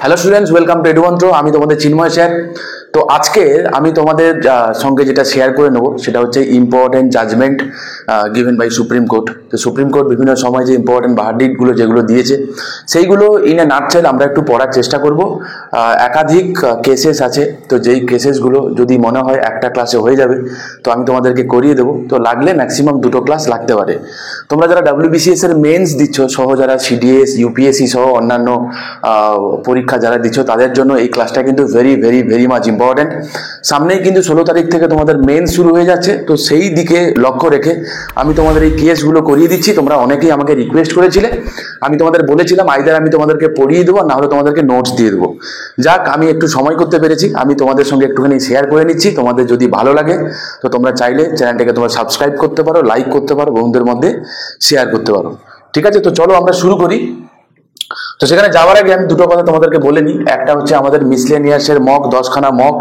Hello students, welcome to Edumantra. আমি তোমাদের চিন্ময় sir. তো আজকে আমি তোমাদের সঙ্গে যেটা শেয়ার করে নেব সেটা হচ্ছে important judgement given by Supreme Court. তো সুপ্রিম কোর্ট বিভিন্ন সময় যে ইম্পর্টেন্ট ভার্ডিক্টগুলো যেগুলো দিয়েছে সেইগুলো ইন এ নাটসেল আমরা একটু পড়ার চেষ্টা করব। একাধিক কেসেস আছে, তো যেই কেসেসগুলো যদি মনে হয় একটা ক্লাসে হয়ে যাবে তো আমি তোমাদেরকে করিয়ে দেবো। তো লাগলে ম্যাক্সিমাম 2টো ক্লাস লাগতে পারে। তোমরা যারা WBCS এর মেন্স দিচ্ছ সহ, যারা CDS UPSC সহ অন্যান্য পরীক্ষা যারা দিচ্ছ, তাদের জন্য এই ক্লাসটা কিন্তু very very very much important. সামনেই কিন্তু 16 তারিখ থেকে তোমাদের মেন্স শুরু হয়ে যাচ্ছে, তো সেই দিকে লক্ষ্য রেখে আমি তোমাদের এই কেসগুলো করিয়ে দিচ্ছি। তোমরা অনেকেই আমাকে রিকোয়েস্ট করেছিলে, আমি তোমাদের বলেছিলাম আইদার আমি তোমাদেরকে পড়িয়ে দেবো, না হলে তোমাদেরকে নোটস দিয়ে দেবো। যাক, আমি একটু সময় করতে পেরেছি, আমি তোমাদের সঙ্গে একটুখানি শেয়ার করে নিচ্ছি। তোমাদের যদি ভালো লাগে তো তোমরা চাইলে চ্যানেলটাকে তোমরা সাবস্ক্রাইব করতে পারো, লাইক করতে পারো, বন্ধুদের মধ্যে শেয়ার করতে পারো। ঠিক আছে, তো চলো আমরা শুরু করি। তো সেখানে যাওয়ার আগে আমি দুটো কথা তোমাদেরকে বলে নিই। একটা হচ্ছে আমাদের মিসলেনিয়াসের মক 10খানা মক,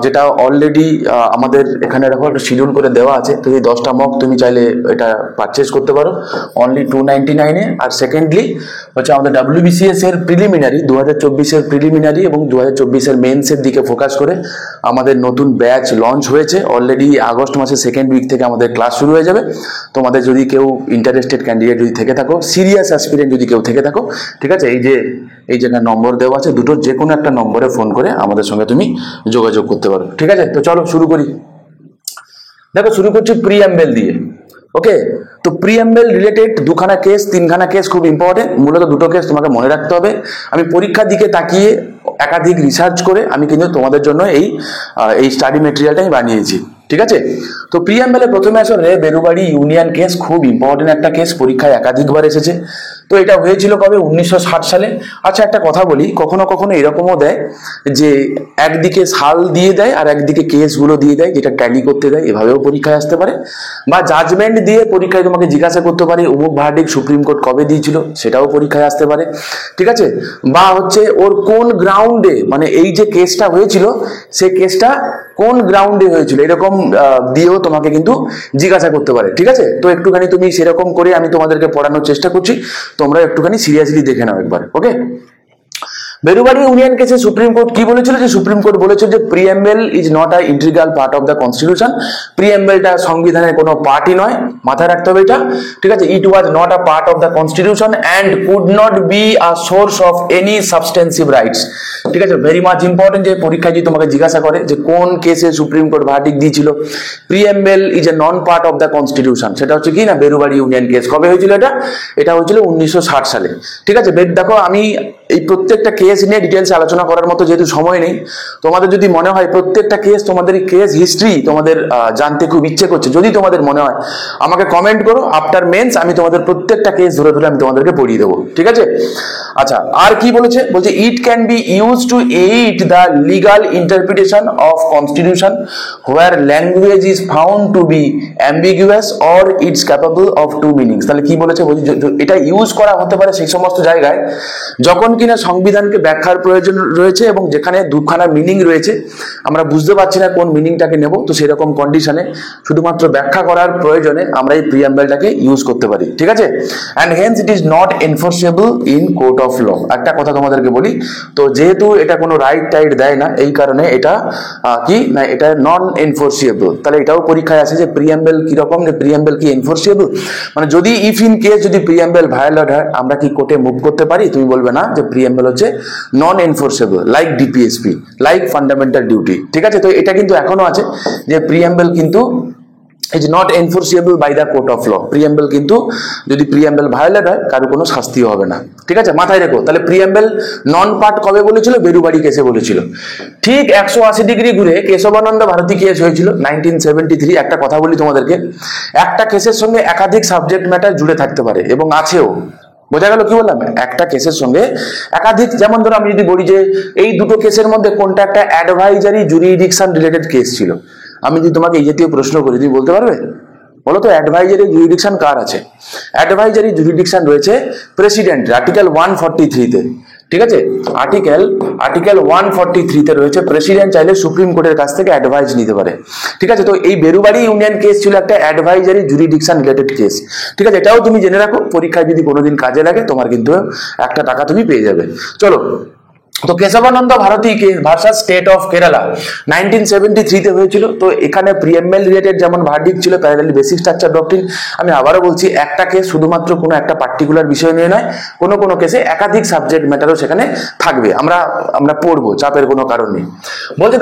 যেটা অলরেডি আমাদের এখানে দেখো একটা শিডিউল করে দেওয়া আছে। তো এই 10টা মক তুমি চাইলে এটা পারচেস করতে পারো অনলি 299-এ। আর সেকেন্ডলি হচ্ছে আমাদের WBCS এর প্রিলিমিনারি 2024-এর প্রিলিমিনারি এবং 2024-এর মেন্সের দিকে ফোকাস করে আমাদের নতুন ব্যাচ লঞ্চ হয়েছে অলরেডি। আগস্ট মাসের সেকেন্ড উইক থেকে আমাদের ক্লাস শুরু হয়ে যাবে। তোমাদের যদি কেউ ইন্টারেস্টেড ক্যান্ডিডেট যদি থেকে থাকো, সিরিয়াস অ্যাসপিরেন্ট যদি কেউ থেকে থাকো, ঠিক আছে, এই যে নম্বর দেওয়া আছে, দুটোর যে কোনো একটা নম্বরে ফোন করে আমাদের সঙ্গে তুমি যোগাযোগ করতে পারো। ঠিক আছে, তো চলো শুরু করি। দেখো, শুরু করছি প্রিঅ্যাম্বেল দিয়ে। ওকে, তো প্রিঅ্যাম্বেল রিলেটেড 2খানা কেস 3খানা কেস খুব ইম্পর্টেন্ট। মূলত 2টো কেস তোমাকে মনে রাখতে হবে। আমি পরীক্ষার দিকে তাকিয়ে একাধিক রিসার্চ করে আমি কিন্তু তোমাদের জন্য এই স্টাডি মেটেরিয়ালটা আমি বানিয়েছি। ঠিক আছে, তো প্রিঅ্যাম্বেলে প্রথমে আসলে বেরুবাড়ি ইউনিয়ন কেস, খুব ইম্পর্টেন্ট একটা কেস, পরীক্ষায় একাধিকবার এসেছে। তো এটা হয়েছিল কবে? 1960 সালে। আচ্ছা, একটা কথা বলি, কখনো কখনো এরকমও দেয় যে একদিকে সাল দিয়ে দেয় আর একদিকে কেসগুলো দিয়ে দেয়, যেটা ট্যালি করতে দেয়, এভাবেও পরীক্ষায় আসতে পারে। বা জাজমেন্ট দিয়ে পরীক্ষায় তোমাকে জিজ্ঞাসা করতে পারে অমুক ভার্ডিক্ট সুপ্রিম কোর্ট কবে দিয়েছিল, সেটাও পরীক্ষায় আসতে পারে। ঠিক আছে, বা হচ্ছে ওর কোন গ্রাউন্ডে, মানে এই যে কেসটা হয়েছিল সে কেসটা কোন গ্রাউন্ডে হয়েছিল, এরকম দিয়েও তোমাকে কিন্তু জিজ্ঞাসা করতে পারে। ঠিক আছে, তো একটুখানি তুমি সেরকম করে আমি তোমাদেরকে পড়ানোর চেষ্টা করছি, তোমরা একটুখানি সিরিয়াসলি দেখে নাও একবার। ওকে, বেরুবাড়ি ইউনিয়ন কেসে সুপ্রিম কোর্ট কি বলেছিল? যে সুপ্রিম কোর্ট বলেছিল যে preamble is not a integral part of the constitution. প্রিঅ্যাম্বেলটা সংবিধানের কোনো পার্টই নয়, মাথায় রাখতে হবে এটা। ঠিক আছে, it was not a part of the constitution and could not be a source of any substantive rights. ঠিক আছে, ভেরি মাচ ইম্পর্টেন্ট। যে পরীক্ষায় যদি তোমাকে জিজ্ঞাসা করে যে কোন কেসে সুপ্রিম কোর্ট ভার্ডিক্ট দিয়েছিল preamble is a non part of the constitution, সেটা হচ্ছে কি না বেরুবাড়ি ইউনিয়ন কেস। কবে হয়েছিল এটা হয়েছিল 1960 সালে। ঠিক আছে, দেখো আমি এই প্রত্যেকটা কেস নিয়ে ডিটেলস আলোচনা করার মতো যেহেতু সময় নেই, তোমাদের যদি মনে হয় প্রত্যেকটা কেস, তোমাদের কেস হিস্ট্রি তোমাদের জানতে খুব ইচ্ছে করছে, যদি তোমাদের মনে হয় আমাকে কমেন্ট করো, আফটার মেন্স আমি তোমাদের প্রত্যেকটা কেস ধরে ধরে আমি তোমাদেরকে পড়িয়ে দেবো। ঠিক আছে, আচ্ছা, আর কি বলেছে? বলছে it can be use to aid the legal interpretation of constitution where language is found to be ambiguous or it's capable of two meanings. তাহলে কি বলেছে? বলছি এটা ইউজ করা হতে পারে সেই সমস্ত জায়গায় যখন কিনা সংবিধানকে ব্যাখ্যার প্রয়োজন রয়েছে এবং যেখানে দুখানা মিনিং রয়েছে, আমরা বুঝতে পারছি না কোন মিনিংটাকে নেব, তো সেরকম কন্ডিশনে শুধুমাত্র ব্যাখ্যা করার প্রয়োজনে আমরা এই প্রিঅ্যাম্বেলটাকে ইউজ করতে পারি। ঠিক আছে, and hence it is not enforceable in court of law. একটা কথা তোমাদেরকে বলি, তো যেহেতু এটা কোনো রাইট টাইট দেয় না, এই কারণে এটা কি না, এটা নন এনফোর্সিয়েবল। তাহলে এটাও পরীক্ষায় আসে যে প্রিঅ্যাম্বেল কিরকম, যে প্রিঅ্যাম্বেল কি এনফোর্সিয়েবল, মানে যদি ইফ ইন কেস যদি প্রিঅ্যাম্বেল ভায়োলেট হয় আমরা কি কোর্টে মুভ করতে পারি? তুমি বলবে না যে প্রিঅ্যাম্বেল হচ্ছে non enforceable, like DPSP, like fundamental duty. ঠিক আছে, তো এটা কিন্তু এখনো আছে যে প্রিঅ্যাম্বেল কিন্তু is not enforceable by the court of law. Preamble কিন্তু যদি প্রিঅ্যাম্বেল ভায়োলেট হয় কারো কোনো শাস্তিও হবে না। ঠিক আছে, মাথায় রেখো। তাহলে প্রিঅ্যাম্বেল নন পার্ট কবে বলেছিল? বেরুবাড়ি কেসে বলেছিল। ঠিক 180 ডিগ্রি ঘুরে কেশবানন্দ ভারতী কেস হয়েছিল 1973। একটা কথা বলি তোমাদেরকে, একটা কেসের সঙ্গে একাধিক সাবজেক্ট ম্যাটার জুড়ে থাকতে পারে এবং আছেও। বোঝা গেল কি বললাম? একটা কেসের সঙ্গে একাধিক, যেমন ধরো আমি যদি বলি যে এই দুটো কেসের মধ্যে কোনটা একটা অ্যাডভাইজারি জুরিডিকশন রিলেটেড কেস ছিল, আমি যদি তোমাকে এই জাতীয় প্রশ্ন করি, তুমি বলতে পারবে? বলো তো অ্যাডভাইজারি জুরিডিকশন কার আছে? অ্যাডভাইজারি জুরিডিকশন রয়েছে প্রেসিডেন্ট, আর্টিকেল 143-তে। ঠিক আছে, আর্টিকেল 143-তে রয়েছে প্রেসিডেন্ট চাইলে সুপ্রিম কোর্টের কাছ থেকে অ্যাডভাইস নিতে পারে। ঠিক আছে, তো এই বেরুবাড়ি ইউনিয়ন কেস ছিল একটা অ্যাডভাইজারি জুরিডিকশন রিলেটেড কেস। ঠিক আছে, এটাও তুমি জেনে রাখো, পরীক্ষায় যদি কোনোদিন কাজে লাগে তোমার কিন্তু একটা টাকা তুমি পেয়ে যাবে। চলো তো Kesavananda Bharati versus state of Kerala 1973 তে হয়েছিল। তো এখানে প্রিএমএল রিলেটেড যেমন ভার্ডিক্ট ছিল, প্যারালালি বেসিক স্ট্রাকচার ডক্ট্রিন। আমি আবারও বলছি, একটা কেস শুধুমাত্র কোনো একটা পার্টিকুলার বিষয় নিয়ে নয়, কোনো কেসে একাধিক সাবজেক্ট ম্যাটারও সেখানে থাকবে, আমরা পড়বো, চাপের কোনো কারণ নেই। বলছে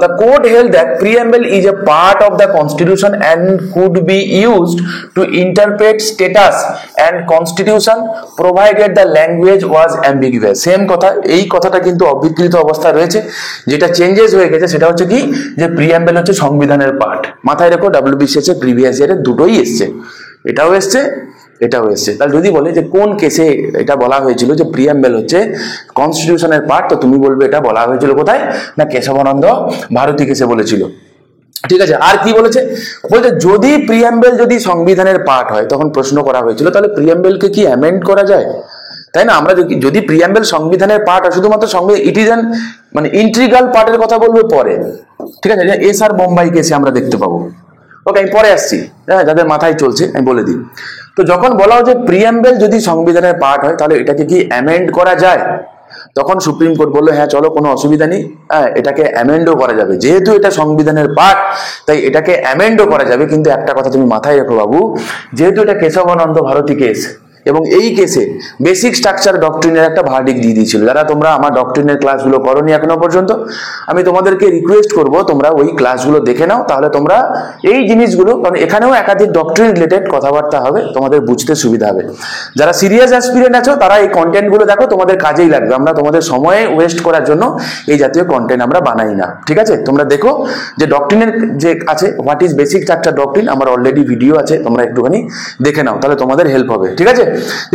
the court held that preamble is a part of the constitution and could be used to interpret statutes and constitution provided the language was ambiguous. Same কথা, এই কথাটা কিন্তু অবিকৃত অবস্থায় রয়েছে। যেটা চেঞ্জেস হয়ে গেছে সেটা হচ্ছে কি, যে প্রিএমবেল হচ্ছে সংবিধানের পার্ট। মাথায় রেখো, WBCS এর প্রিভিয়াস ইয়ারে দুটোই এসছে, এটাও এসছে এটাও এসছে। তাহলে যদি বলে যে কোন কেসে এটা বলা হয়েছিল যে প্রিএমবেল হচ্ছে কনস্টিটিউশনের পার্ট, তো তুমি বলবে এটা বলা হয়েছিল কোথায়, না কেশবানন্দ ভারতী কেসে বলেছিল। ঠিক আছে, আর কি বলেছে, বলছে যদি প্রিএমবেল যদি সংবিধানের পার্ট হয়, তখন প্রশ্ন করা হয়েছিল তাহলে প্রিএমবেলকে কি অ্যামেন্ড করা যায়, তাই না? আমরা যদি প্রিএমবেল সংবিধানের পার্ট হয়, শুধুমাত্র ইট ইজ অ্যান মানে ইন্ট্রিগাল পার্টের কথা বলবো পরে। ঠিক আছে, এসআর বোম্বাই কেসে আমরা দেখতে পাবো। ওকে, আমি পরে আসছি, হ্যাঁ, যাদের মাথায় চলছে আমি বলে দিই। তো যখন বলা হয় যে প্রিএমবেল যদি সংবিধানের পার্ট হয়, তাহলে এটাকে কি অ্যামেন্ড করা যায়, তখন সুপ্রিম কোর্ট বললো হ্যাঁ চলো, কোনো অসুবিধা নেই, হ্যাঁ এটাকে অ্যামেন্ডও করা যাবে। যেহেতু এটা সংবিধানের পার্ট, তাই এটাকে অ্যামেন্ডও করা যাবে। কিন্তু একটা কথা তুমি মাথায় রেখো বাবু, যেহেতু এটা কেশবানন্দ ভারতী কেস, এবং এই কেসে বেসিক স্ট্রাকচার ডক্ট্রিনের একটা ভার্ডিক্ট দিয়ে দিয়েছিল। যারা তোমরা আমার ডক্ট্রিনের ক্লাসগুলো করোনি এখনো পর্যন্ত, আমি তোমাদেরকে রিকোয়েস্ট করব তোমরা ওই ক্লাসগুলো দেখে নাও, তাহলে তোমরা এই জিনিসগুলো, কারণ এখানেও একাধিক ডক্ট্রিন রিলেটেড কথাবার্তা হবে, তোমাদের বুঝতে সুবিধা হবে। যারা সিরিয়াস অ্যাসপিরেন্ট আছো তারা এই কন্টেন্টগুলো দেখো, তোমাদের কাজেই লাগবে। আমরা তোমাদের সময়ে ওয়েস্ট করার জন্য এই জাতীয় কন্টেন্ট আমরা বানাই না। ঠিক আছে, তোমরা দেখো যে ডক্ট্রিনের যে আছে, what is basic structure doctrine, আমার অলরেডি ভিডিও আছে, তোমরা একটুখানি দেখে নাও, তাহলে তোমাদের হেল্প হবে। ঠিক আছে,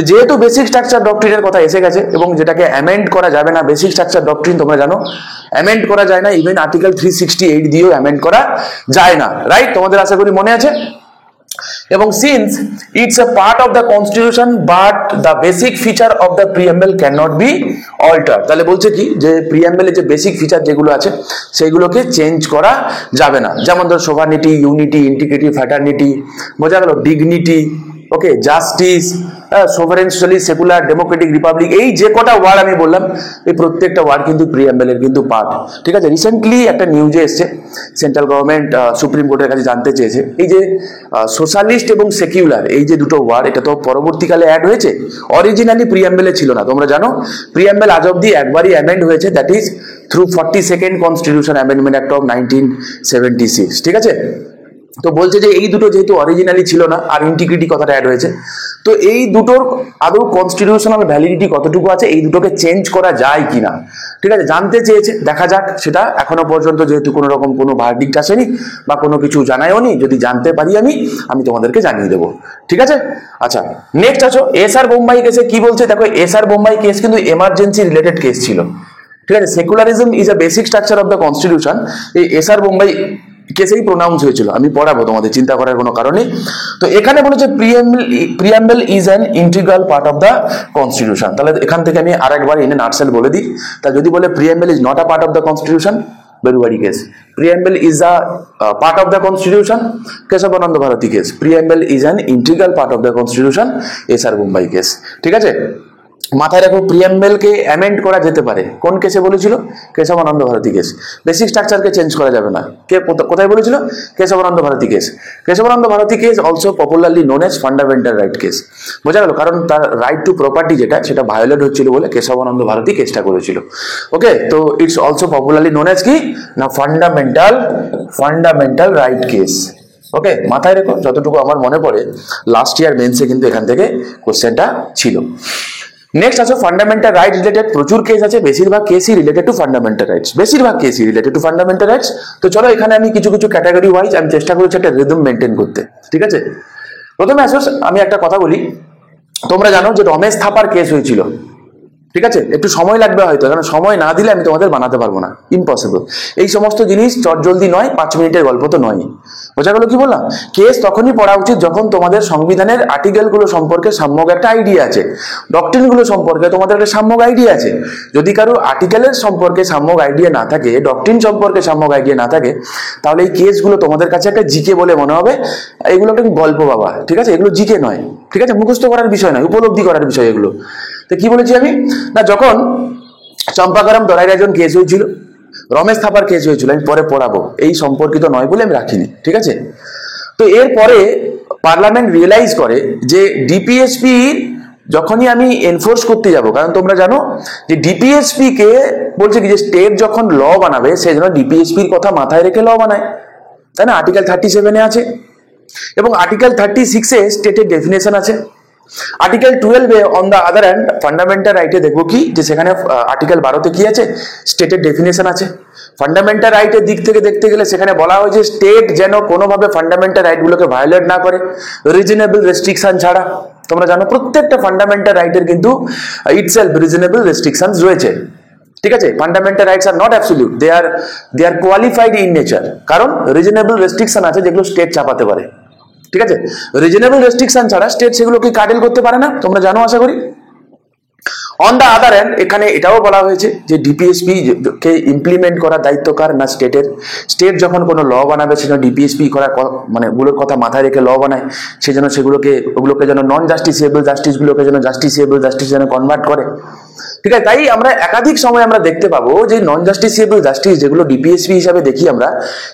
যেহেতু বেসিক স্ট্রাকচার ডক্ট্রিনের কথা এসে গেছে, এবং যেটাকে অ্যামেন্ড করা যাবে না, বেসিক স্ট্রাকচার ডক্ট্রিন তোমরা জানো অ্যামেন্ড করা যায় না, ইভেন আর্টিকেল 368 দিয়েও অ্যামেন্ড করা যায় না, রাইট? তোমাদের আশা করি মনে আছে। এবং since it's a part of the constitution but the basic feature of the preamble can not be alter. তাহলে বলছে কি, যে প্রিএমবেলের যে বেসিক ফিচার যেগুলো আছে সেইগুলোকে চেঞ্জ করা যাবে না। যেমন ধর সোভার্নিটি, ইউনিটি, ইন্টিগ্রিটি, ফ্র্যাটার্নিটি, বোঝা গেল, dignity, okay, justice, sovereign socialist, secular, democratic, republic, এই যে কটা ওয়ার্ড আমি বললাম, এই প্রত্যেকটা ওয়ার্ড কিন্তু প্রিএমবেলের কিন্তু পার্ট। ঠিক আছে, রিসেন্টলি একটা নিউজে এসছে, সেন্ট্রাল গভর্নমেন্ট সুপ্রিম কোর্টের কাছে জানতে চেয়েছে, এই যে সোশ্যালিস্ট এবং সেকুলার এই যে দুটো ওয়ার্ড, এটা তো পরবর্তীকালে অ্যাড হয়েছে, অরিজিনালি প্রিএমবেলে ছিল না। তোমরা জানো প্রিএমবেল আজ অব্দি একবারই অ্যামেন্ড হয়েছে, that is through 42nd constitution amendment act of 1976। ঠিক আছে, তো বলছে যে এই দুটো যেহেতু অরিজিনালি ছিল না, আর ইন্টিগ্রিটি কথাটা অ্যাড হয়েছে, তো এই দুটোর আদৌ কনস্টিটিউশনাল ভ্যালিডিটি কতটুকু আছে, এই দুটোকে চেঞ্জ করা যায় কিনা, ঠিক আছে, জানতে চেয়েছে। দেখা যাক, সেটা এখনো পর্যন্ত যেহেতু কোনো রকম কোনো ভার্ডিক্ট আসেনি বা কোনো কিছু জানায়ও নি, যদি জানতে পারি আমি তোমাদেরকে জানিয়ে দেবো। ঠিক আছে, আচ্ছা নেক্সট আছো এসআর বোম্বাই কেসে কি বলছে দেখো। এসআর বোম্বাই কেস কিন্তু এমার্জেন্সি রিলেটেড কেস ছিল। ঠিক আছে, secularism is a basic structure of the constitution, এই এসআর বোম্বাই কেসেই প্রোনাউন্স হয়েছিল। আমি পড়াবো, তোমাদের চিন্তা করার কোনো কারণে। তো এখানে বলেছে preamble is an integral part of the constitution. তাহলে এখান থেকে আমি আরেকবার ইন এ নাটসেল বলে দিই। তা যদি বলে preamble is not a part of the constitution, Berubari case. Preamble is a part of the constitution, Kesavananda Bharati case. Preamble is an integral part of the constitution, SR Bommai case. ঠিক আছে, মাথায় রাখো প্রিএমবেলকে অ্যামেন্ড করা যেতে পারে। কোন কেসে বলেছিল? কেশবানন্দ ভারতী কেস। বেসিক স্ট্রাকচারকে চেঞ্জ করা যাবে না। কে কোথায় বলেছিল? Kesavananda Bharati case. Kesavananda Bharati case also popularly known as fundamental right case. বোঝা গেল, কারণ তার রাইট টু প্রপার্টি যেটা, সেটা ভায়োলেট হচ্ছিল বলে কেশবানন্দ ভারতী কেসটা করেছিল। ওকে, তো it's also popularly known age কি না ফান্ডামেন্টাল রাইট কেস। ওকে, মাথায় রেখো, যতটুকু আমার মনে পড়ে লাস্ট ইয়ার মেন্সে কিন্তু এখান থেকে কোশ্চেনটা ছিল। নেক্সট আছে ফান্ডামেন্টাল রাইট রিলেটেড প্রচুর কেস আছে, বেশিরভাগ কেসই রিলেটেড টু ফান্ডামেন্টাল রাইটস, তো চলো এখানে আমি কিছু ক্যাটাগরি ওয়াইজ আমি চেষ্টা করেছি একটা রিদম মেনটেন করতে। ঠিক আছে, প্রথমে আসো আমি একটা কথা বলি। তোমরা জানো যে রমেশ থাপার কেস হয়েছিল। ঠিক আছে, একটু সময় লাগবে হয়তো, কারণ সময় না দিলে আমি তোমাদের বানাতে পারবো না, ইম্পসিবল। এই সমস্ত জিনিস চটজলদি নয়, 5 মিনিটের গল্প তো নয়। বোঝা গেল কি বললাম? কেস তখনই পড়া উচিত যখন তোমাদের সংবিধানের আর্টিকেলগুলো সম্পর্কে সাম্যক একটা আইডিয়া আছে, ডক্ট্রিনগুলো সম্পর্কে তোমাদের একটা সাম্যক আইডিয়া আছে। যদি কারো আর্টিকেলের সম্পর্কে সাম্যক আইডিয়া না থাকে, ডক্ট্রিন সম্পর্কে সাম্যক আইডিয়া না থাকে, তাহলে এই কেসগুলো তোমাদের কাছে একটা জিকে বলে মনে হবে। এগুলো একটা গল্প বাবা, ঠিক আছে, এগুলো জিকে নয়। ঠিক আছে, মুখস্থ করার বিষয় নয়, উপলব্ধি করার বিষয় এগুলো। তো কি বলেছি আমি, না যখন চম্পাকরম দরাইরাজন কেস হয়েছিল, রমেশ থাপার কেস হয়েছিল, আমি পরে পড়াবো, এই সম্পর্কিত নয় বলে আমি রাখিনি, ঠিক আছে। তো এরপরে পার্লামেন্ট রিয়েলাইজ করে যে ডিপিএসপি যখনই আমি এনফোর্স করতে যাব, কারণ তোমরা জানো যে ডিপিএসপি কে বলছে কি যে স্টেট যখন ল বানাবে সেই জন্য ডিপিএসপির কথা মাথায় রেখে ল বানায়, তাই না? আর্টিকেল 37 আছে এবং আর্টিকেল 36 স্টেটের ডেফিনেশন আছে। Article 12 on the other hand fundamental রাইটে দেখবো কি যে সেখানে আর্টিকেল 12 কি আছে, স্টেটের ডেফিনেশন আছে। ফান্ডামেন্টাল রাইটের দিক থেকে দেখতে গেলে সেখানে বলা হয়েছে স্টেট যেন কোনোভাবে ফান্ডামেন্টাল রাইটগুলোকে ভায়োলেট না করে রিজনেবল রেস্ট্রিকশন ছাড়া। তোমরা জানো প্রত্যেকটা ফান্ডামেন্টাল রাইটের কিন্তু ইটসেলফ রিজনেবল রেস্ট্রিকশনস রয়েছে, ঠিক আছে। Fundamental rights are not absolute, they are qualified in nature, কারণ রিজনেবল রেস্ট্রিকশন আছে যেগুলো স্টেট চাপাতে পারে, ঠিক আছে। রিজনেবল রেস্ট্রিকশন ছাড়া স্টেট সেগুলোকে কাটেল করতে পারে না, তোমরা জানো আশা করি। অন দ্য আদার হ্যান্ড এখানে এটাও বলা হয়েছে যে ডিপিএসপি কে ইমপ্লিমেন্ট করার দায়িত্ব কার না স্টেটের। স্টেট যখন কোনো ল বানাবে সেজন্য ডিপিএসপি করার মানে গুলোর কথা মাথায় রেখে ল বানায়, সেজন্য ওগুলোকে যেন নন জাস্টিসিয়েবল জাস্টিসগুলোকে যেন জাস্টিসিয়েবল জাস্টিস যেন কনভার্ট করে, ঠিক আছে। তাই আমরা একাধিক সময় আমরা দেখতে পাবো যে নন জাস্টিসিয়েবল জাস্টিস যেগুলো ডিপিএসপি হিসাবে দেখি আমরা,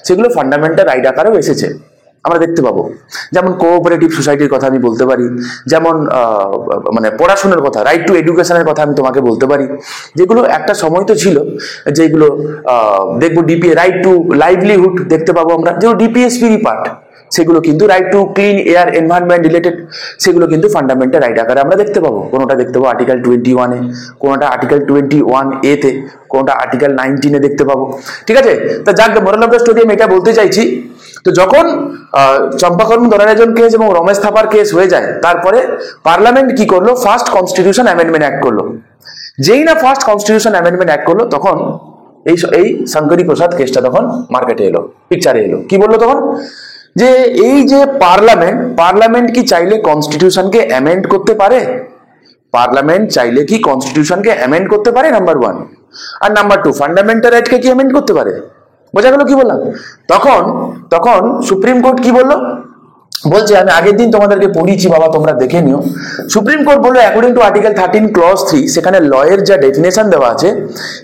সেগুলো ফান্ডামেন্টাল রাইট আকারেও এসেছে, আমরা দেখতে পাবো। যেমন কোঅপারেটিভ সোসাইটির কথা আমি বলতে পারি, যেমন মানে পড়াশোনার কথা, রাইট টু এডুকেশনের কথা আমি তোমাকে বলতে পারি, যেগুলো একটা সময় তো ছিল যেগুলো দেখবো রাইট টু লাইভলিহুড দেখতে পাবো আমরা, যেগুলো ডিপিএসপিরই পার্ট, সেগুলো কিন্তু right to clean air environment related, সেগুলো কিন্তু ফান্ডামেন্টাল রাইট আকারে আমরা দেখতে পাবো। কোনোটা দেখতে পাবো আর্টিকেল 21 কোনোটা আর্টিকেল 21A তে, কোনোটা আর্টিকেল 19 দেখতে পাবো, ঠিক আছে। তা যাক, মোরাল অফ দ্য স্টোরি আমি এটা বলতে চাইছি। তো যখন চম্পাকরম দরাইরাজন কেস এবং রমেশ থাপার কেস হয়ে যায়, তারপরে পার্লামেন্ট কি করলো, ফার্স্ট কনস্টিটিউশন অ্যামেন্ডমেন্ট অ্যাক্ট করলো। যেই না ফার্স্ট কনস্টিটিউশন অ্যামেন্ডমেন্ট অ্যাক্ট করলো, তখন এই শঙ্করী প্রসাদ কেসটা তখন মার্কেটে এলো, পিকচারে এলো। কি বললো তখন, যে এই যে পার্লামেন্ট কি চাইলে কনস্টিটিউশনকে অ্যামেন্ড করতে পারে? পার্লামেন্ট চাইলে কি কনস্টিটিউশনকে অ্যামেন্ড করতে পারে, নাম্বার 1। আর নাম্বার 2, ফান্ডামেন্টাল রাইটকে কি অ্যামেন্ড করতে পারে? বোঝা গেল কি বললাম? তখন সুপ্রিম কোর্ট কি বললো, বলছে আমি আগের দিন তোমাদেরকে পড়িয়েছি বাবা, তোমরা দেখে নিও। সুপ্রিম কোর্ট বললো অ্যাকর্ডিং টু আর্টিকেল 13 ক্লজ 3, সেখানে ল এর যা ডেফিনেশন দেওয়া আছে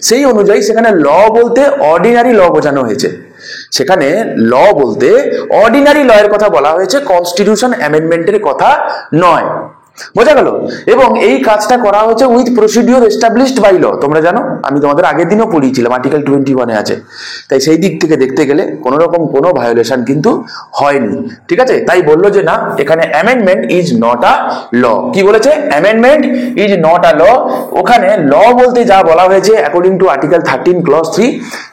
সেই অনুযায়ী সেখানে ল বলতে অর্ডিনারি ল বোঝানো হয়েছে। সেখানে ল বলতে অর্ডিনারি ল এর কথা বলা হয়েছে, কনস্টিটিউশন অ্যামেন্ডমেন্টের কথা নয়। বোঝা গেল? এবং এই কাজটা করা হয়েছে with procedure established by law. তোমরা জানো আমি তোমাদের আগের দিনও পড়িয়েছিলাম, আর্টিকেল 21 আছে। তাই সেই দিক থেকে দেখতে গেলে কোনো রকম কোনো ভায়োলেশন কিন্তু হয়নি, ঠিক আছে। তাই বললো যে না, এখানে অ্যামেন্ডমেন্ট ইজ নট আ ল। কি বলেছে? অ্যামেন্ডমেন্ট ইজ নট আ ল। ওখানে ল বলতে যা বলা হয়েছে অ্যাকর্ডিং টু আর্টিকেল 13 ক্লজ 3,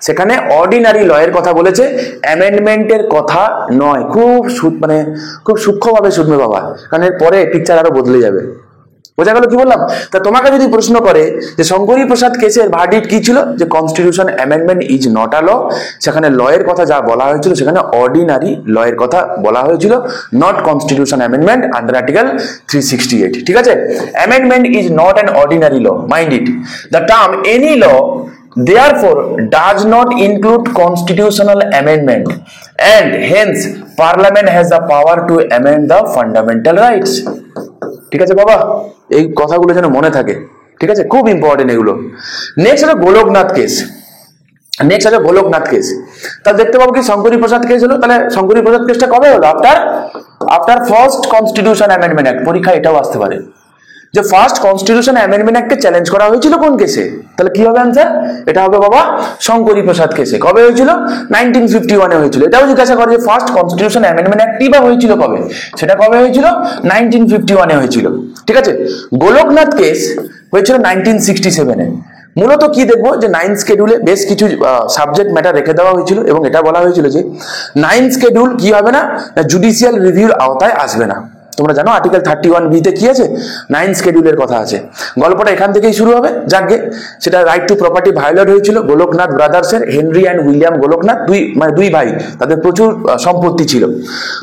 সেখানে অর্ডিনারি ল এর কথা বলেছে, অ্যামেন্ডমেন্টের কথা নয়। খুব সূক্ষ্মভাবে শুনবে বাবা, কারণ এর পরে পিকচার আরো বদলে যাবে। বোঝা গেল কি বললাম? তা তোমাকে যদি প্রশ্ন করে যে শঙ্করী প্রসাদ কেসের ভার্ডিক্ট কি ছিল, যে constitution amendment is not a law, সেখানে ল এর কথা যা বলা হয়েছিল সেখানে অর্ডিনারি ল এর কথা বলা হয়েছিল, not constitution amendment under article 368, ঠিক আছে। Amendment is not an ordinary law, mind it. The term any law therefore does not include constitutional amendment, and hence parliament has the power to amend the fundamental rights, ঠিক আছে বাবা, এই কথাগুলো যেন মনে থাকে, ঠিক আছে, খুব ইম্পর্টেন্ট এগুলো। নেক্সট হলো গোলকনাথ কেস। তাহলে দেখতে পাবো কি শঙ্করী প্রসাদ কেস হলো। তাহলে শঙ্করী প্রসাদ কেসটা কবে হলো? After first constitution amendment act. পরীক্ষা এটাও আসতে পারে যে ফার্স্ট কনস্টিটিউশন অ্যামেন্ডমেন্ট অ্যাক্টকে চ্যালেঞ্জ করা হয়েছিল কোন কেসে? তাহলে কি হবে आंसर? এটা হবে বাবা শঙ্করী প্রসাদ কেসে। কবে হয়েছিল? 1951 হয়েছিল। এটাও জিজ্ঞাসা করে যে ফার্স্ট কনস্টিটিউশন অ্যামেন্ডমেন্ট অ্যাক্টই বা হয়েছিল কবে? সেটা কবে হয়েছিল? 1951 হয়েছিল, ঠিক আছে। গোলকনাথ কেস হয়েছিল 1967 মূলত কি দেখবো যে 9 স্কেডিউলে বেশ কিছু সাবজেক্ট ম্যাটার রেখে দেওয়া হয়েছিল এবং এটা বলা হয়েছিল যে 9 স্কেডিউল কি হবে না, জুডিশিয়াল রিভিউর আওতায় আসবে না। তোমরা জানো আর্টিকেল 31B তে কি আছে? 9 স্কেডিউলের কথা আছে। গল্পটা এখান থেকেই শুরু হবে। যাকে সেটা রাইট টু প্রপার্টি ভায়োলেট হয়েছিল গোলকনাথ ব্রাদার্সের, হেনরি অ্যান্ড উইলিয়াম গোলকনাথ, দুই ভাই, তাদের প্রচুর সম্পত্তি ছিল।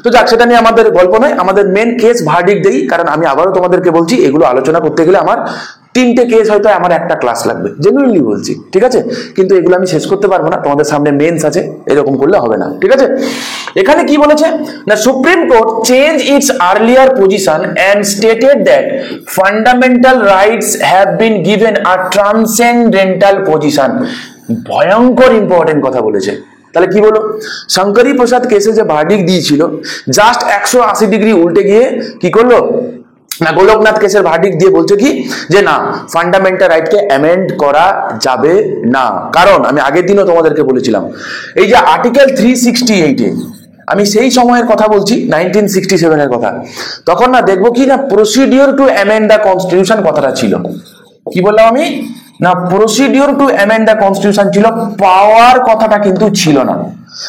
তো যাক, সেটা নিয়ে আমাদের গল্প নয়, আমাদের মেন কেস ভার্ডিক্ট দেই, কারণ আমি আবারও তোমাদেরকে বলছি এগুলো আলোচনা করতে গেলে আমার তিনটে কেস হয়তো আমার একটা ক্লাস লাগবে, জেনুইনলি বলছি, ঠিক আছে? কিন্তু এগুলো আমি শেষ করতে পারবো না, তোমাদের সামনে মেন্স আছে, এরকম করলে হবে না, ঠিক আছে? এখানে কি বলেছে না, supreme Court change its earlier position and stated that fundamental rights have been given a transcendental position. ভয়ঙ্কর ইম্পর্টেন্ট কথা বলেছে। তাহলে কি বলো, শঙ্করী প্রসাদ কেসে যে ভার্ডিক্ট দিয়েছিল জাস্ট 180 ডিগ্রি উল্টে গিয়ে কি করলো না, গোলকনাথ কেসের ভার্ডিক্ট দিয়ে বলছে কি যে না, ফান্ডামেন্টাল রাইটকে অ্যামেন্ড করা যাবে না। কারণ আমি আগের দিনও তোমাদেরকে বলেছিলাম, এই যে আর্টিকেল 368 আমি সেই সময়ের কথা বলছি, 1967 এর কথা, তখন না দেখবো কি না, procedure to amend the constitution কথাটা ছিল। কি বললাম আমি না, procedure to amend the constitution ছিল, পাওয়ার কথাটা কিন্তু ছিল না,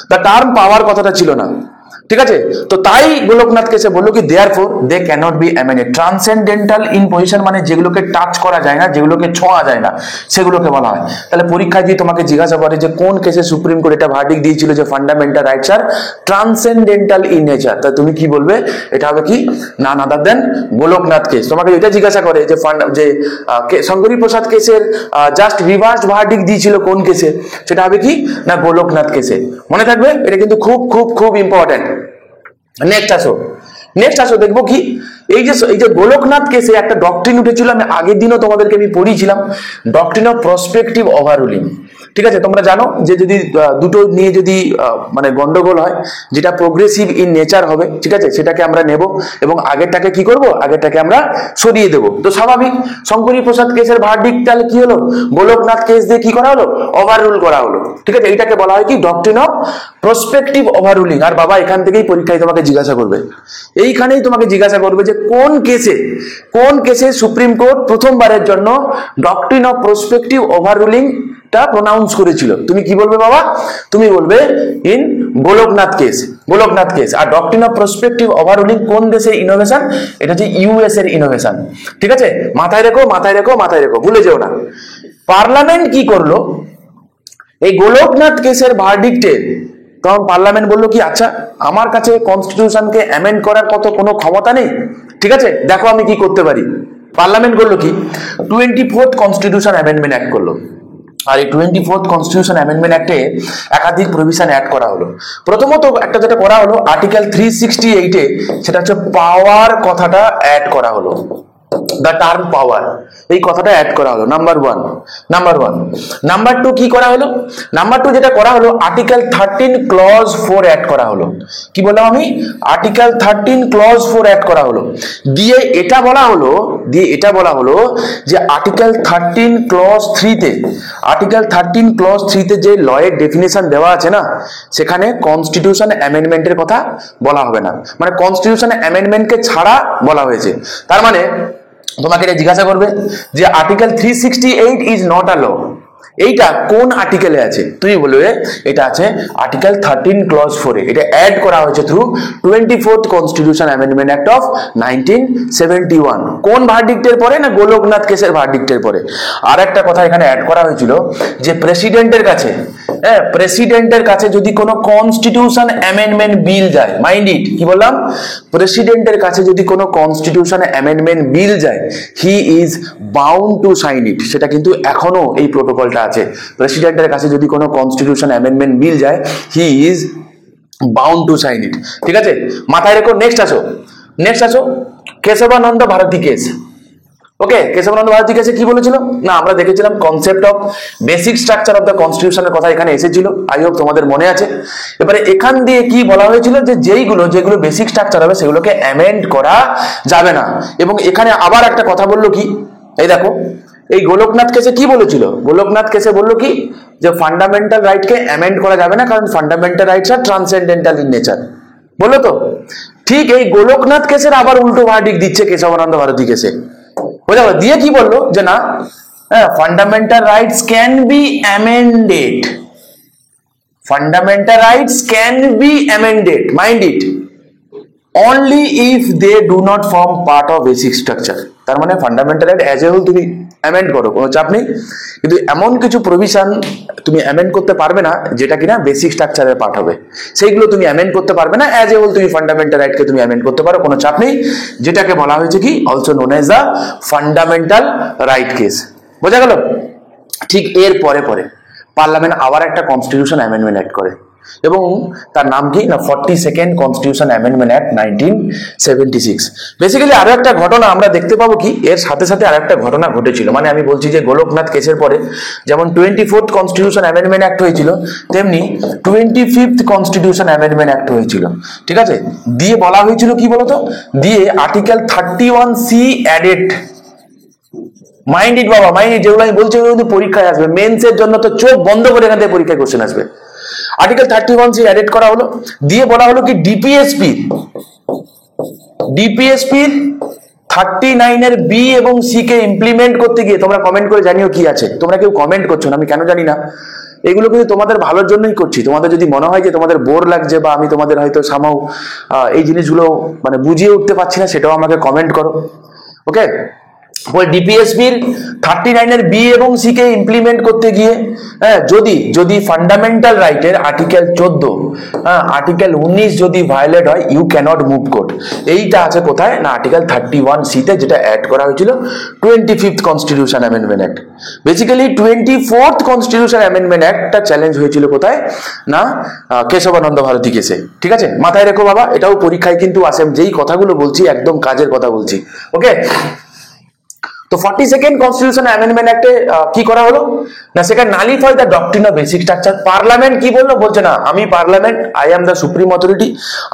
দ্য টার্ম পাওয়ার কথাটা ছিল না, ঠিক আছে? তো তাই গোলকনাথ কেসে বললো কি therefore they cannot be amended. Transcendental in position মানে যেগুলোকে টাচ করা যায় না, যেগুলোকে ছোঁয়া যায় না, সেগুলোকে বলা হয়। তাহলে পরীক্ষায় দিয়ে তোমাকে জিজ্ঞাসা করে যে কোন কেসে সুপ্রিম কোর্ট এটা ভার্ডিক্ট দিয়েছিল যে fundamental rights are transcendental in nature, তা তুমি কি বলবে? এটা হবে কি, নান আদার দেন গোলকনাথ কেস। তোমাকে এটা জিজ্ঞাসা করে যে শঙ্করী প্রসাদ কেসের জাস্ট রিভার্সড ভার্ডিক্ট দিয়েছিল কোন কেসে, সেটা হবে কি না, গোলকনাথ কেসে। মনে থাকবে, এটা কিন্তু খুব খুব খুব ইম্পর্টেন্ট। নেক্সট আসো দেখবো কি, এই যে গোলকনাথ কেসে একটা ডক্ট্রিন উঠেছিল, আমি আগের দিনও তোমাদেরকে আমি পড়িয়েছিলাম, ডক্ট্রিন অফ প্রসপেক্টিভ ওভাররুলিং। ঠিক আছে, তোমরা জানো যে যদি দুটো নিয়ে যদি মানে গন্ডগোল হয়, যেটা প্রোগ্রেসিভ ইন নেচার হবে, ঠিক আছে, সেটাকে আমরা নেব এবং আগেরটাকে কি করব, আগেরটাকে আমরা সরিয়ে দেব। তো স্বাভাবিক, শঙ্করী প্রসাদ কেসের ভার্ডিক্ট তাহলে কি হলো, গোলকনাথ কেস দিয়ে কি করা হলো, ওভাররুল করা হলো, ঠিক আছে? এইটাকে বলা হয় কি, ডক্ট্রিন অফ প্রসপেক্টিভ ওভাররুলিং। আর বাবা এখান থেকেই পরীক্ষায় তোমাকে জিজ্ঞাসা করবে, এইখানেই তোমাকে জিজ্ঞাসা করবে যে কোন কেসে সুপ্রিম কোর্ট প্রথমবারের জন্য ডক্ট্রিন অফ প্রসপেক্টিভ ওভাররুলিং টা প্রোনাউন্স করেছিল। তুমি কি বলবে বাবা? তুমি বলবে ইন গোলকনাথ কেস। আর ডক্ট্রিন অফ প্রসপেক্টিভ ওভাররুলিং কোন দেশের ইনোভেশন? এটা হচ্ছে ইউএস এর ইনোভেশন, ঠিক আছে? মাথায় রেখো, ভুলে যেও না। পার্লামেন্ট কি করলো এই গোলকনাথ কেসের ভার্ডিক্টে? কারণ পার্লামেন্ট বললো কি, আচ্ছা আমার কাছে কনস্টিটিউশনকে অ্যামেন্ড করার কোনো ক্ষমতা নেই, ঠিক আছে, দেখো আমি কি করতে পারি। পার্লামেন্ট করলো কি, 24th কনস্টিটিউশন অ্যামেন্ডমেন্ট অ্যাক্ট করলো। আর এই 24th কনস্টিটিউশন অ্যামেন্ডমেন্ট অ্যাক্টে একাধিক প্রভিশন অ্যাড করা হলো। প্রথমত একটা যেটা করা হলো আর্টিকেল 368 সেটা হচ্ছে পাওয়ার কথাটা অ্যাড করা হলো, দ্য টার্ম পাওয়ার, এই কথাটা অ্যাড করা হলো, নাম্বার ওয়ান। নাম্বার টু কি করা হলো? নাম্বার টু যেটা করা হলো, আর্টিকেল 13 ক্লজ 4 অ্যাড করা হলো। কি বললাম আমি? আর্টিকেল 13 ক্লজ 4 অ্যাড করা হলো। দিয়ে এটা বলা হলো যে আর্টিকেল 13 ক্লজ 3 তে যে লয়ের ডেফিনেশন দেওয়া আছে না, সেখানে কনস্টিটিউশন অ্যামেন্ডমেন্টের কথা বলা হবে না, মানে কনস্টিটিউশন অ্যামেন্ডমেন্টকে ছাড়া বলা হয়েছে। তার মানে তোমাকে এটা জিজ্ঞাসা করবে যে আর্টিকেল 368 ইজ নট আ ল, এইটা কোন আর্টিকেলে আছে? তুমি বলবে এটা আছে আর্টিকেল 13 ক্লজ 4 এ। এটা অ্যাড করা হয়েছে through 24th constitution amendment act of 1971। কোন ভার্ডিক্টের পরে? না গোলকনাথ কেসের ভার্ডিক্টের পরে। আর একটা কথা এখানে অ্যাড করা হয়েছিল যে প্রেসিডেন্টের কাছে যদি কোনো কনস্টিটিউশন অ্যামেন্ডমেন্ট বিল যায়, মাইন্ড ইট, কি বললাম, প্রেসিডেন্টের কাছে যদি কোনো কনস্টিটিউশন অ্যামেন্ডমেন্ট বিল যায়, he is bound to sign it. সেটা কিন্তু এখনো এই প্রোটোকলটা আছে, প্রেসিডেন্টের কাছে যদি কোনো কনস্টিটিউশন অ্যামেন্ডমেন্ট বিল যায়, he is bound to sign it, ঠিক আছে? মাথায় রেখো। নেক্সট আসো কেশবানন্দ ভারতী কেস। ওকে, কেশবানন্দ ভারতী কেসে কি বলেছিল না, আমরা দেখেছিলাম concept of basic structure of the কনস্টিটিউশনের কথা এখানে এসেছিল, আই হোপ তোমাদের মনে আছে। এবারে এখান দিয়ে কি বলা হয়েছিল যে যেগুলো বেসিক স্ট্রাকচার হবে সেগুলোকে অ্যামেন্ড করা যাবে না। এবং এখানে আবার একটা কথা বললো কি, এই দেখো, এই গোলকনাথ কেসে কি বলেছিল? গোলকনাথ কেসে বললো কি যে ফান্ডামেন্টাল রাইটকে অ্যামেন্ড করা যাবে না, কারণ fundamental rights are transcendental in nature, বললো তো। ঠিক এই গোলকনাথ কেসের আবার উল্টো ভার্ডিক্ট দিচ্ছে কেশবানন্দ ভারতী কেসে। বুঝা গেল? দিয়ে কি বললো যে না, fundamental rights can be amended, mind it, only if they do not form part of basic structure। তার মানে fundamental right as a whole তুমি অ্যামেন্ড করো, কোনো চাপ নেই, কিন্তু এমন কিছু প্রভিশন তুমি অ্যামেন্ড করতে পারবে না যেটা কিনা বেসিক স্ট্রাকচারের পার্ট হবে, সেইগুলো তুমি অ্যামেন্ড করতে পারবে না। অ্যাজ এ হোল তুমি ফান্ডামেন্টাল রাইটকে তুমি অ্যামেন্ড করতে পারো, কোনো চাপ নেই, যেটাকে বলা হয়েছে কি also known as the fundamental right case. বোঝা গেল? ঠিক এর পরে পরে পার্লামেন্ট আবার একটা কনস্টিটিউশন অ্যামেন্ডমেন্ট অ্যাক্ট করে, এবং তার নাম কি না 42nd constitution amendment act 1976। Basically আরো একটা ঘটনা আমরা দেখতে পাবো কি এর সাথে সাথে আরো একটা ঘটনা ঘটেছিল, মানে আমি বলছি যে গোলকনাথ কেসের পরে যেমন 24th কনস্টিটিউশন অ্যামেন্ডমেন্ট অ্যাক্ট হয়েছিল, তেমনি 25th কনস্টিটিউশন অ্যামেন্ডমেন্ট অ্যাক্ট হয়েছিল। ঠিক আছে, দিয়ে বলা হয়েছিল কি বলতো, দিয়ে article 31C added. Mind it বাবা, মাইন্ড ইট, যেগুলো আমি বলছি ওগুলো কিন্তু পরীক্ষায় আসবে, মেন্সের জন্য তো চোখ বন্ধ করে এখান থেকে পরীক্ষায় কোশ্চেন আসবে। আর্টিকেল 31C অ্যাডেড করা হলো, দিয়ে বলা হলো কি ডিপিএসপি 39 এর বি এবং সি কে ইমপ্লিমেন্ট করতে গিয়ে, তোমরা কমেন্ট করে জানিও কি আছে, তোমরা কেউ কমেন্ট করছো না, আমি কেন জানি না, এগুলো কিন্তু তোমাদের ভালোর জন্যই করছি। তোমাদের যদি মনে হয় যে তোমাদের বোর লাগছে বা আমি তোমাদের হয়তো সামাও এই জিনিসগুলো মানে বুঝিয়ে উঠতে পারছি না, সেটাও আমাকে কমেন্ট করো। ওকে, ডিপিএসপির 39 এর বি এবং সি কে ইমপ্লিমেন্ট করতে গিয়ে যদি ফান্ডামেন্টাল রাইটের আর্টিকেল 14 আর্টিকেল 19 যদি ভায়োলেট হয়, ইউ ক্যানট মুভ কোর্ট। এইটা আছে কোথায় না আর্টিকেল 31C তে, যেটা অ্যাড করা হয়েছিল 25th constitution amendment act. Basically 24th constitution amendment অ্যাক্টটা চ্যালেঞ্জ হয়েছিল কোথায় না কেশবানন্দ ভারতী কেসে। ঠিক আছে, মাথায় রেখো বাবা, এটাও পরীক্ষায় কিন্তু আসে, যেই কথাগুলো বলছি একদম কাজের কথা বলছি। ওকে, তো 42nd কনস্টিটিউশন অ্যামেন্ডমেন্ট অ্যাক্টে কি করা হলো না, সেখানে nullify the doctrine of basic structure. Parliament কি বললো, বলছে না আমি parliament, I am the supreme authority,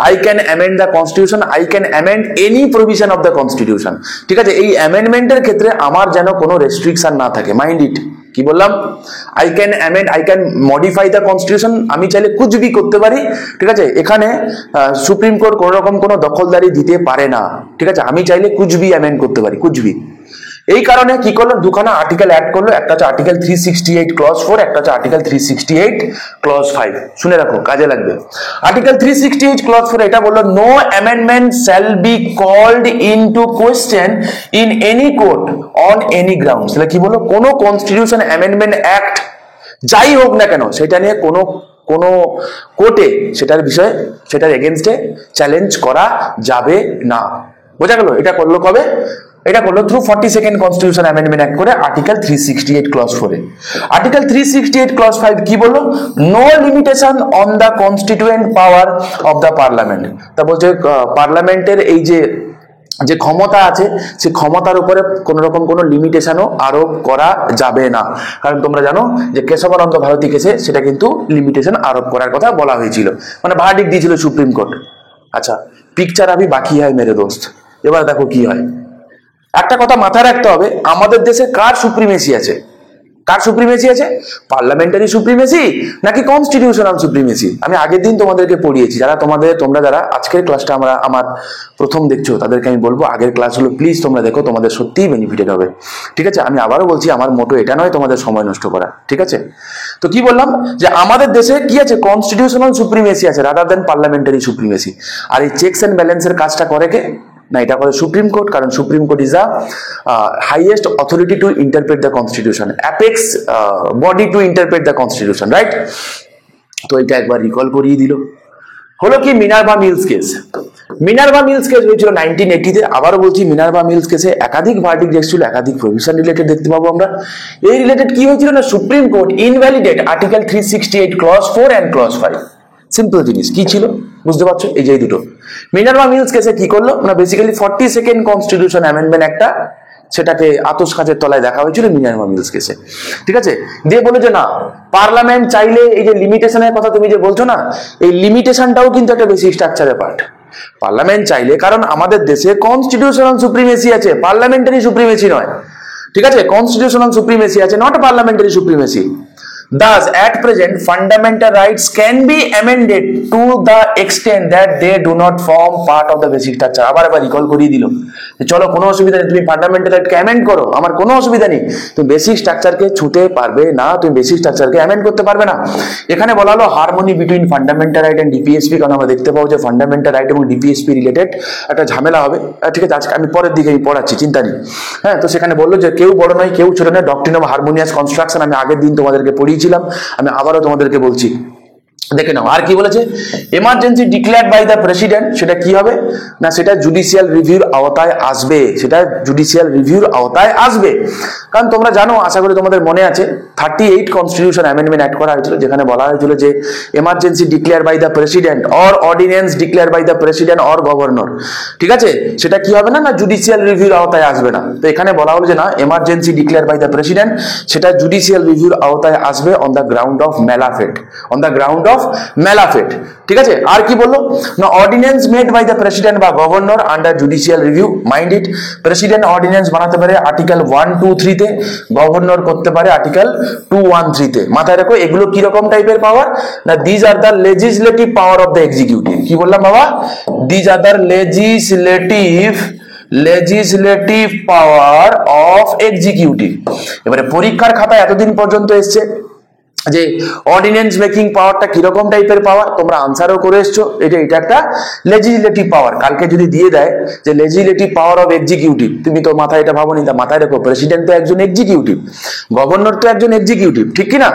I can amend the constitution, I can amend any provision of the constitution. ঠিক আছে, এই অ্যামেন্ডমেন্টের ক্ষেত্রে আমার যেন কোনো রেস্ট্রিকশন না থাকে। মাইন্ড ইট, কি বললাম, I can amend, I can modify the constitution, আমি চাইলে কুচবি করতে পারি। ঠিক আছে, এখানে সুপ্রিম কোর্ট কোনো রকম কোনো দখলদারি দিতে পারে না। ঠিক আছে, আমি চাইলে কুচবি অ্যামেন্ড করতে পারি, কুচবি। এই কারণে কি করলো, দুখানা আর্টিকেল অ্যাড করলো, একটা হচ্ছে আর্টিকেল 368 ক্লজ 4, একটা হচ্ছে আর্টিকেল 368 ক্লজ 5। শুনে রাখো, কাজে লাগবে। আর্টিকেল 368 ক্লজ 4 এটা বললো, no amendment shall be called into question in any court on any grounds. তাহলে কি বললো, কোনো কনস্টিটিউশন অ্যামেন্ডমেন্ট অ্যাক্ট যাই হোক না কেন, সেটা নিয়ে কোনো কোর্টে সেটার বিষয়ে, সেটার এগেনস্টে চ্যালেঞ্জ করা যাবে না। বোঝা গেল? এটা করলো কবে, এটা করলো through 42nd constitution amendment act করে আর্টিকেল 368 ক্লজ 4 এ। আর্টিকেল 368 ক্লজ 5 কি বললো, no limitation on the constituent power of the parliament. তা বলছে পার্লামেন্টের এই যে ক্ষমতা আছে, সেই ক্ষমতার উপরে কোন রকম কোনো লিমিটেশনও আরোপ করা যাবে না। কারণ তোমরা জানো যে কেশবানন্দ ভারতী কেসে সেটা কিন্তু লিমিটেশন আরোপ করার কথা বলা হয়েছিল, মানে ভার্ডিক্ট দিয়েছিল সুপ্রিম কোর্ট। আচ্ছা, পিকচার আভি বাকি হয় মেরে দোস্ত, এবার দেখো কি হয়। একটা কথা মাথায় রাখতে হবে, আমাদের দেশে কার সুপ্রিমেসি আছে, কার সুপ্রিমেসি আছে, পার্লামেন্টারি সুপ্রিমেসি নাকি কনস্টিটিউশনাল সুপ্রিমেসি? আমি আগের দিন তোমাদেরকে পড়িয়েছি, তোমরা যারা আজকের ক্লাসটা আমার প্রথম দেখছো তাদেরকে আমি বলবো আগের ক্লাসগুলো প্লিজ তোমরা দেখো, তোমাদের সত্যিই বেনিফিটেড হবে। ঠিক আছে, আমি আবারও বলছি, আমার মোটো এটা নয় তোমাদের সময় নষ্ট করা। ঠিক আছে, তো কি বললাম যে আমাদের দেশে কি আছে, কনস্টিটিউশনাল সুপ্রিমেসি আছে রাদার দেন পার্লামেন্টারি সুপ্রিমেসি। আর এই চেকস এন্ড ব্যালেন্সের কাজটা করে কে না, এটা করে সুপ্রিম কোর্ট, কারণ Supreme Court is the highest authority to interpret the constitution, apex body to interpret the constitution, right? তো এটা একবার রিকল করিয়ে দিল। হলো কি Minerva Mills case. Minerva Mills case হয়েছিল 1980 তে। আবারও বলছি, মিনার্ভা মিলস কেসে একাধিক ভার্ডিক্ট এসেছিল, একাধিক প্রভিশন রিলেটেড দেখতে পাবো আমরা। এই রিলেটেড কি হয়েছিল না, supreme Court invalidate article 368 clause 4 and clause 5। Simple জিনিস কি ছিল বুঝতে পারছো, এই যে দুটো। মিনার্ভা মিলস কেসে কি করলো না, বেসিক্যালি 42nd কনস্টিটিউশন অ্যামেন্ডমেন্ট একটা, সেটাকে আতশ কাঁচের তলায় দেখা হয়েছিল মিনার্ভা মিলস কেসে। ঠিক আছে, দিয়ে বলে যে না, পার্লামেন্ট চাইলে এই যে লিমিটেশনের কথা তুমি যে বলছো না, এই লিমিটেশনটাও কিন্তু একটা বেসিক স্ট্রাকচারের পার্ট। পার্লামেন্ট চাইলে, কারণ আমাদের দেশে কনস্টিটিউশনাল সুপ্রিমেসি আছে, পার্লামেন্টারি সুপ্রিমেসি নয়। ঠিক আছে, কনস্টিটিউশনাল সুপ্রিমেসি আছে, not parliamentary supremacy. Thus, at present, fundamental rights can be amended to the extent that they do not form part of the basic structure. আবার রিকল করিয়ে দিল, চলো কোনো অসুবিধা নেই, তুমি ফান্ডামেন্টাল রাইটকে অ্যামেন্ড করো, আমার কোনো অসুবিধা নেই, তুমি বেসিক স্ট্রাকচারকে ছুঁতে পারবে না, তুমি বেসিক স্ট্রাকচারকে অ্যামেন্ড করতে পারবে না। এখানে বলা হলো harmony between fundamental right and DPSP, কারণ আমরা দেখতে পাবো যে ফান্ডামেন্টাল রাইট এবং ডিপিএসপি রিলেটেড একটা ঝামেলা হবে। ঠিক আছে, আজকে আমি পরের দিকে পড়াচ্ছি, চিন্তা নেই। হ্যাঁ, তো সেখানে বললো যে কেউ বড় নয় কেউ ছোট নয়, ডক্ট্রিন অফ হারমোনিয়াস কনস্ট্রাকশন আমি আগের দিন তোমাদেরকে পড়িয়েছিলাম, আমি আবারও তোমাদেরকে বলছি, দেখে নাও। আর কি বলেছে, emergency declared by the president, সেটা কি হবে না, সেটা জুডিশিয়াল রিভিউর আওতায় আসবে, সেটা জুডিশিয়াল রিভিউর আওতায় আসবে। কারণ তোমরা জানো, আশা করি তোমাদের মনে আছে, 38 কনস্টিটিউশন অ্যামেন্ডমেন্ট অ্যাড করা হয়েছিল, যেখানে বলা হয়েছিল যে emergency declare by the president or ordinance declare by the president or governor, ঠিক আছে, সেটা কি হবে না, না জুডিশিয়াল রিভিউর আওতায় আসবে না। তো এখানে বলা হলো যে না, emergency declare by the president সেটা জুডিশিয়াল রিভিউর আওতায় আসবে on the ground of mala fide, on the ground of mala fide, ঠিক আছে। আর কি বললো না, ordinance made by the president বা governor under judicial review, mind it, president ordinance বানাতে পারে আর্টিকেল 123 তে, গভর্নর করতে পারে আর্টিকেল 213 তে। মাথায় রাখো এগুলো কি রকম টাইপের পাওয়ার না, these are the legislative power of the executive. কি বললাম বাবা, these are the legislative power of executive. এবারে পরীক্ষার খাতায় এতদিন পর্যন্ত এসছে যে অর্ডিন্যান্স মেকিং পাওয়ারটা কিরকম টাইপের পাওয়ার, তোমরা আনসারও করে এসছো, এটা একটা লেজিসলেটিভ পাওয়ার। কালকে যদি দিয়ে দেয় যে লেজিসলেটিভ পাওয়ার অফ এক্সিকিউটিভ, তুমি তো মাথায় এটা ভাবো নি, তা মাথায় রেখো প্রেসিডেন্ট তো একজন এক্সিকিউটিভ, গভর্নর তো একজন এক্সিকিউটিভ, ঠিক কি না,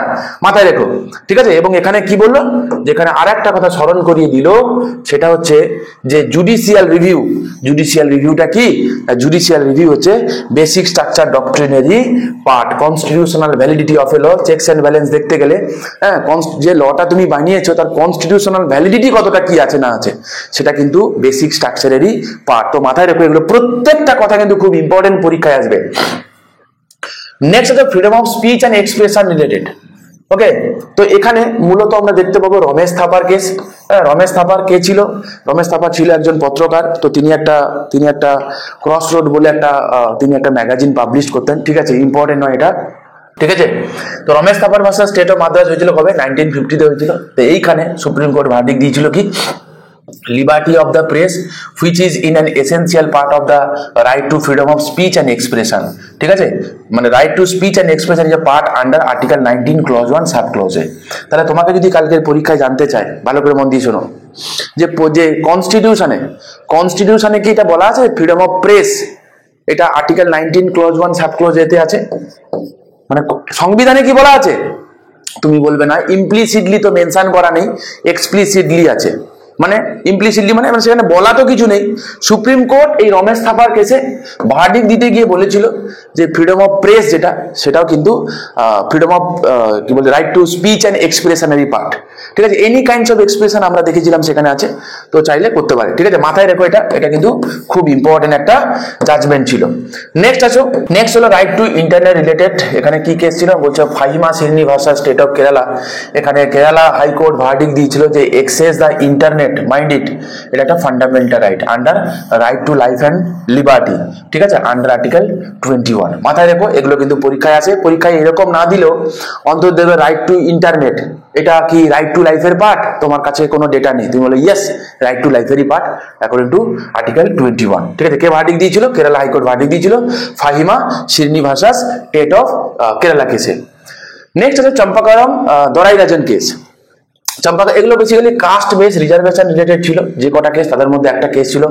মাথায় রেখো, ঠিক আছে। এবং এখানে কি বললো, যেখানে আর একটা কথা স্মরণ করিয়ে দিল, সেটা হচ্ছে যে জুডিশিয়াল রিভিউ, জুডিশিয়াল রিভিউটা কি, জুডিশিয়াল রিভিউ হচ্ছে বেসিক স্ট্রাকচার ডক্ট্রিনারি part, constitutional validity of a law, checks and balance দেখতে গেলে, হ্যাঁ, যে লটা তুমি বানিয়েছো তার কনস্টিটিউশনাল ভ্যালিডিটি কতটা কি আছে না আছে, সেটা কিন্তু বেসিক স্ট্রাকচারেরই পার্ট। তো মাথায় রেখো এগুলো প্রত্যেকটা কথা কিন্তু খুব ইম্পর্টেন্ট, পরীক্ষায় আসবে। নেক্সট হচ্ছে freedom of speech and expression related. Okay, তো এখানে মূলত আমরা দেখতে পাবো রমেশ থাপার কেস। রমেশ থাপার কে ছিল, রমেশ থাপার ছিল একজন পত্রকার। তো তিনি একটা ক্রস রোড বলে তিনি একটা ম্যাগাজিন পাবলিশ করতেন, ঠিক আছে, ইম্পর্টেন্ট নয় এটা, ঠিক আছে। তো Ramesh Thapar versus state of Madras হয়েছিল কবে, 1950 হয়েছিল। তো এইখানে সুপ্রিম কোর্ট ভার্ডিক্ট দিয়েছিল কি, liberty of the press which is in an essential part of the right to freedom of speech and expression, ঠিক আছে, মানে right to speech and expression is a part under article 19 clause 1 sub ক্লজে। তাহলে তোমাকে যদি কালকের পরীক্ষায় জানতে চায়, ভালো করে মন দিয়ে শোনো, যে কনস্টিটিউশনে কি এটা বলা আছে ফ্রিডম অফ প্রেস, এটা আর্টিকেল 19 ক্লজ 1 সাব ক্লজ এতে আছে, মানে সংবিধানে কি বলা আছে, তুমি বলবে না ইমপ্লিসিটলি তো মেনশন করা নেই, এক্সপ্লিসিটলি আছে। মানে ইমপ্লিসিটলি মানে সেখানে বলা তো কিছু নেই। সুপ্রিম কোর্ট এই রমেশ থাপার কেসে ভার্ডিক্ট দিতে গিয়ে বলেছিল যে ফ্রিডম অফ প্রেস যেটা, সেটাও কিন্তু ফ্রিডম অফ কি বলছে, রাইট টু স্পিচ অ্যান্ড এক্সপ্রেশনারি পার্ট, ঠিক আছে, এনি কাইন্ডস অফ এক্সপ্রেশন আমরা দেখেছিলাম সেখানে আছে, তো চাইলে করতে পারে, ঠিক আছে, মাথায় রেখো এটা কিন্তু খুব ইম্পর্টেন্ট একটা জাজমেন্ট ছিল। নেক্সট হলো রাইট টু ইন্টারনেট রিলেটেড। এখানে কি কেস ছিল বলছে, Faheema Shirin versus state of Kerala. এখানে কেরালা হাইকোর্ট ভার্ডিক্ট দিয়েছিল যে access the internet, mind it, এটা একটা fundamental right under right to life and liberty, ঠিক আছে, আন্ডার আর্টিকেল 21। মাথায় রেখো এগুলো কিন্তু পরীক্ষায় আসে, পরীক্ষায় এরকম না দিলেও অন্তত দেবে রাইট টু ইন্টারনেট, এটা কি রাইট টু লাইফের পার্ট, তোমার কাছে কোনো ডেটা নেই, তুমি বলো ইয়েস রাইট টু লাইফেরই পার্ট অ্যাকর্ডিং টু আর্টিকেল 21, ঠিক আছে। কে ভার্ডিক্ট দিয়েছিল, কেরালা হাইকোর্ট ভার্ডিক্ট দিয়েছিল Faheema Shirin versus state of Kerala কেসে। নেক্সট হচ্ছে চম্পাকারম দরাইরাজন কেস। এগুলো basically caste base reservation related ছিল, যে কটা কেস তাদের মধ্যে একটা কেস ছিল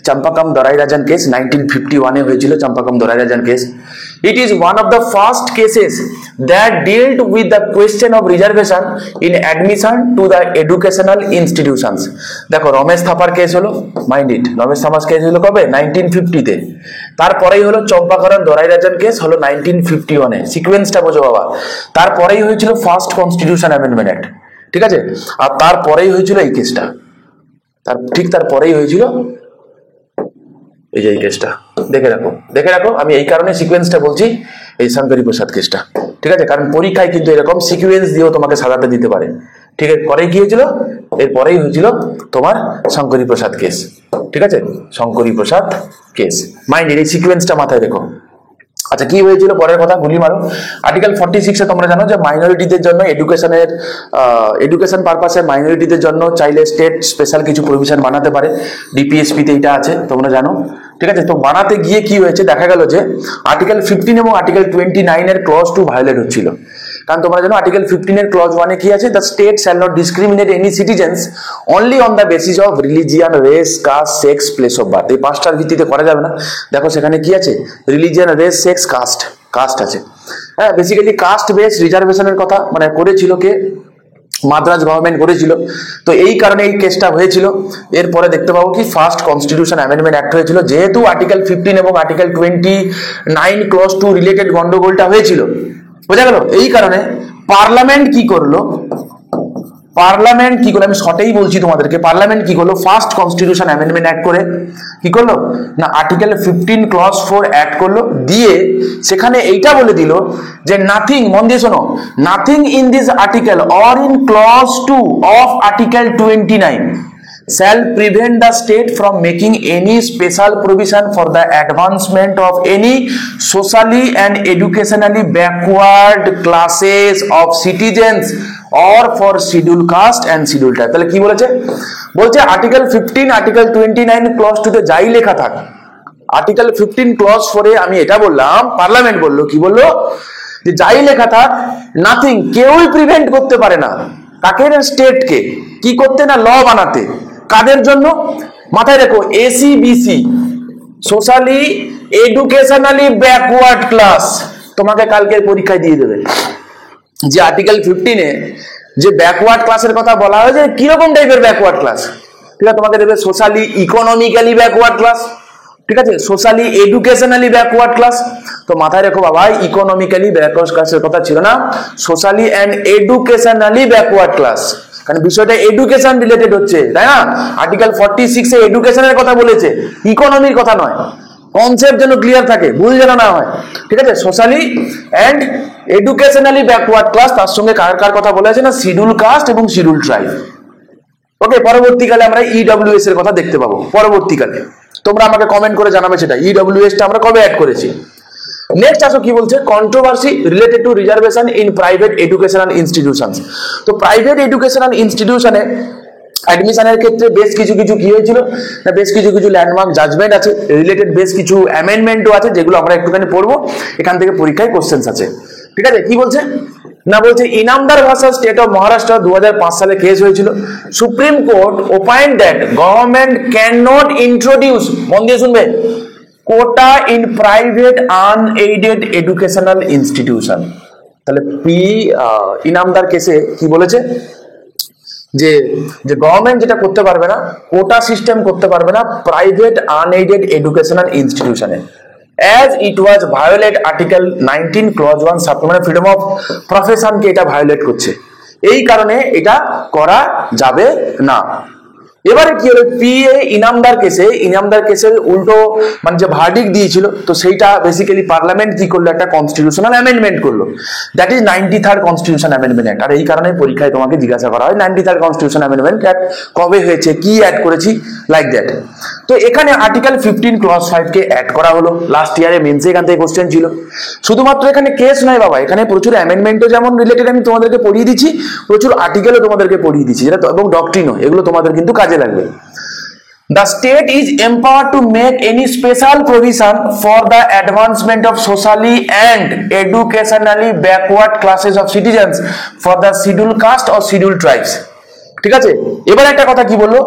চম্পাকাম দরাইরাজন কেস, 1951 হয়েছিল Champakam Dorairajan case. It is one of the first cases that dealt with the question of reservation in admission to the educational institutions. দেখো রমেশ থাপার কেস হলো, mind it, Ramesh Thapar case হলো কবে, 1950-তে। তারপরেই হলো চম্পাকারম দরাইরাজন কেস হলো 1951-এ। সিকোয়েন্সটা বোঝো বাবা, তারপরেই হয়েছিল ফার্স্ট কনস্টিটিউশন অ্যামেন্ডমেন্ট অ্যাক্ট, ঠিক আছে, আর তারপরেই হয়েছিল এই কেসটা, তারপরেই হয়েছিল এই যে এই কেসটা। দেখে রাখো, আমি এই কারণে সিকোয়েন্সটা বলছি, এই শঙ্করী প্রসাদ কেসটা, ঠিক আছে, কারণ পরীক্ষায় কিন্তু এরকম সিকোয়েন্স দিয়েও তোমাকে সাজাতে দিতে পারে, ঠিক আছে। পরে কি হয়েছিল, এরপরেই হয়েছিল তোমার শঙ্করী প্রসাদ কেস, ঠিক আছে, শঙ্করী প্রসাদ কেস, মাইন্ড এই সিকোয়েন্সটা মাথায় রেখো। আচ্ছা, কি হয়েছিল পরের কথা গুলি মারো। আর্টিকেল 46 এ তোমরা জানো যে মাইনরিটিদের জন্য এডুকেশন পারপাসে মাইনরিটিদের জন্য চাইলে স্টেট স্পেশাল কিছু প্রভিশন বানাতে পারে, ডিপিএসপি তে এটা আছে তোমরা জানো, ঠিক আছে। তো বানাতে গিয়ে কি হয়েছে, দেখা গেল যে আর্টিকেল 15 এবং আর্টিকেল 29 এর ক্লজ 2 ভায়োলেট হচ্ছিল। কারণ তোমরা জানো আর্টিকেল 15 এর ক্লজ 1 এ কি আছে, the state shall not discriminate any citizens only on the basis of religion, race, caste, sex, place of birth. এই পাঁচটার ভিত্তিতে করা যাবে না। দেখো সেখানে কি আছে, রিলিজিয়ান, রেস, সেক্স, কাস্ট আছে। হ্যাঁ, বেসিক্যালি কাস্ট বেস রিজার্ভেশনের কথা মানে করেছিল কে, মাদ্রাজ গভর্নমেন্ট করেছিল। তো এই কারণে এই কেসটা হয়েছিল। এরপরে দেখতে পাবো কি ফার্স্ট কনস্টিটিউশন অ্যামেন্ডমেন্ট অ্যাক্ট হয়েছিল, যেহেতু আর্টিকেল 15 এবং আর্টিকেল 29 ক্লজ 2 রিলেটেড গন্ডগোলটা হয়েছিল, বোঝা গেল। এই কারণে পার্লামেন্ট কি করলো, আমি সঠিকই বলছি তোমাদেরকে, পার্লামেন্ট কি করলো, ফার্স্ট কনস্টিটিউশন অ্যামেন্ডমেন্ট অ্যাক্ট করে কি করলো না, আর্টিকেল 15 ক্লজ 4 অ্যাড করলো, দিয়ে সেখানে এইটা বলে দিল যে নাথিং, মন দিয়ে শোনো, nothing in this article or in clause 2 of article 29 shall prevent the state from making any special provision for the advancement of any socially and educationally backward classes of citizens or for scheduled caste and scheduled tribe। তাহলে কি বলেছে, বলছে article 15 article 29 clause 2 তে যাই লেখা থাক, article 15 clause 4 এ আমি এটা বললাম, পার্লামেন্ট বললো কি বললো, যে যাই লেখা থাক, নাথিং, কেউই প্রিভেন্ট করতে পারে না কাকে, স্টেটকে কি করতে না, ল বানাতে। কাদের জন্য, মাথায় রেখো, SEBC, socially educationally backward class. তোমাকে কালকের পরীক্ষায় দিয়ে দেবে যে আর্টিকেল 15 এ যে ব্যাকওয়ার্ড ক্লাসের কথা বলা হয়েছে, কিরকম টাইপের ব্যাকওয়ার্ড ক্লাস, ঠিক আছে। তোমাকে দেবে সোশ্যালি ইকোনমিক্যালি ব্যাকওয়ার্ড ক্লাস, ঠিক আছে, সোশ্যালি এডুকেশনালি ব্যাকওয়ার্ড ক্লাস। তো মাথায় রেখো বাবা, ইকোনমিক্যালি ব্যাকওয়ার্ড ক্লাসের কথা ছিল না, socially and educationally backward class, কারণ বিষয়টা এডুকেশন রিলেটেড হচ্ছে, তাই না। আর্টিকেল 46 এ এডুকেশনের কথা বলেছে, ইকোনমির কথা নয়। কনসেপ্ট যেন ক্লিয়ার থাকে, ভুল যেন না হয়, ঠিক আছে। Socially and educationally backward class, তার সঙ্গে কার কার কথা বলা আছে না, শিডিউল কাস্ট এবং শিডিউল ট্রাইব। ওকে, পরবর্তীকালে আমরা ইডব্লিউএস এর কথা দেখতে পাবো পরবর্তীকালে, তোমরা আমাকে কমেন্ট করে জানাবে সেটা ইডব্লিউএস টা আমরা কবে অ্যাড করেছি। নেক্সট আসো কি বলছে, controversy related to reservation in private educational institutions. তো প্রাইভেট এডুকেশনাল ইনস্টিটিউশনে অ্যাডমিশনের ক্ষেত্রে বেশ কিছু কি হয়েছিল না, বেশ কিছু ল্যান্ডমার্ক জাজমেন্ট আছে, রিলেটেড বেশ কিছু অ্যামেন্ডমেন্টও আছে, যেগুলো আমরা একটুখানি পড়বো, এখান থেকে পরীক্ষায় কোশ্চেন্স আছে, ঠিক আছে। কি বলছে না, বলছে Inamdar versus state of Maharashtra 2005 সালে কেস হয়েছিল। Supreme court opined that government can not introduce, মন দিয়ে শুনবে, quota in private unaided educational institution. তাহলে ইনামদার কেসে কি বলেছে, যে গভর্নমেন্ট যেটা করতে পারবে না, কোটা সিস্টেম করতে পারবে না প্রাইভেট আনএইডেড এডুকেশনাল ইনস্টিটিউশনে, as it was violate article 19 clause 1 supplement freedom of profession কে এটা ভায়োলেট করছে, এই কারণে এটা করা যাবে না। এবারে কি হলো, ইনামদার কেসের উল্টো মানে যে ভার্ডিক্ট দিয়েছিল, তো সেইটা বেসিক্যালি পার্লামেন্ট কি করলো, একটা কনস্টিটিউশনাল অ্যামেন্ডমেন্ট করলো, that is 93rd constitution amendment act. আর এই কারণে পরীক্ষায় তোমাকে জিজ্ঞাসা করা হয় 93rd কনস্টিটিউশন অ্যামেন্ডমেন্ট অ্যাক্ট কবে হয়েছে, কি অ্যাড করেছি, লাইক দ্যাট। তো এখানে আর্টিকেল 15 ক্লজ 5 কে অ্যাড করা হলো, লাস্ট ইয়ারে মেন্সে এখান থেকে কোশ্চেন ছিল। শুধুমাত্র এখানে কেস নয় বাবা, এখানে প্রচুর অ্যামেন্ডমেন্টও যেমন রিলেটেড আমি তোমাদেরকে পড়িয়ে দিচ্ছি, প্রচুর আর্টিকেলও তোমাদেরকে পড়িয়ে দিচ্ছি, যেটা এবং ডক্ট্রিনও, এগুলো তোমাদের কিন্তু কাজে লাগবে। The state is empowered to make any special provision for the advancement of socially and educationally backward classes of citizens for the scheduled caste or scheduled tribes। ঠিক আছে, এবার একটা কথা কি বললো,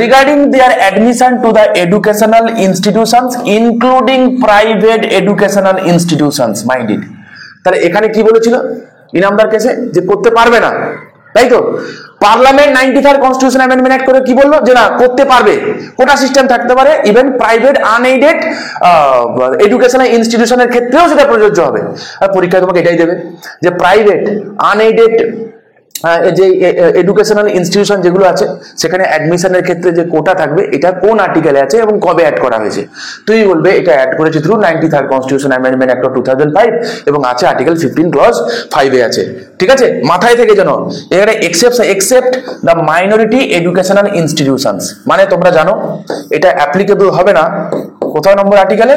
regarding their admission to the educational institutions including private educational institutions minded. তাহলে এখানে কি বলেছিল ইনামদার কেসে, যে করতে পারবে না, তাই তো। Parliament 93rd constitution amendment act করে কি বললো, যে না করতে পারবে, কোটা সিস্টেম থাকতে পারে, ইভেন প্রাইভেট আনএইডেড এডুকেশনাল ইনস্টিটিউশনের ক্ষেত্রেও সেটা প্রযোজ্য হবে। আর পরীক্ষায় তোমাকে এটাই দেবে যে প্রাইভেট আনএইডেড যে এডুকেশনাল ইনস্টিটিউশন যেগুলো আছে, সেখানে অ্যাডমিশনের ক্ষেত্রে যে কোটা থাকবে, এটা কোন আর্টিকেলে আছে এবং কবে অ্যাড করা হয়েছে। তুই বলবে এটা অ্যাড করেছে through 93rd constitution amendment act of 2005 এবং আছে আর্টিকেল 15 ক্লজ 5 এ আছে, ঠিক আছে। মাথায় থেকে জানো, এখানে except the minority educational institutions, মানে তোমরা জানো এটা অ্যাপ্লিকেবল হবে না কোথাও নম্বর আর্টিকেলে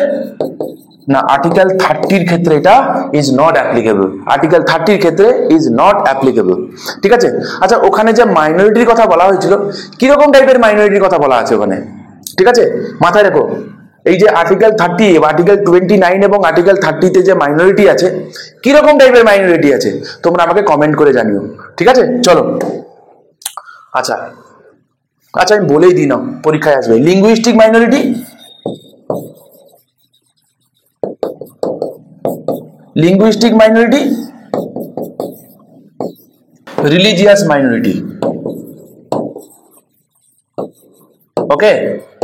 না, আর্টিকেল 30 ক্ষেত্রে এটা ইজ নট অ্যাপ্লিকেবল, আর্টিকেল 30 ক্ষেত্রে ইজ নট অ্যাপ্লিকেবল। ঠিক আছে। আচ্ছা, ওখানে যে মাইনরিটির কথা বলা হয়েছিল, কিরকম টাইপের মাইনরিটির কথা বলা আছে ওখানে? ঠিক আছে, মাথায় রেখো, এই যে আর্টিকেল 30, আর্টিকেল 29 এবং আর্টিকেল 30-তে যে মাইনরিটি আছে, কিরকম টাইপের মাইনরিটি আছে তোমরা আমাকে কমেন্ট করে জানিও। ঠিক আছে, চলো। আচ্ছা আচ্ছা, আমি বলেই দিই, নাও পরীক্ষায় আসবে। Linguistic minority, linguistic minority, religious minority. Okay,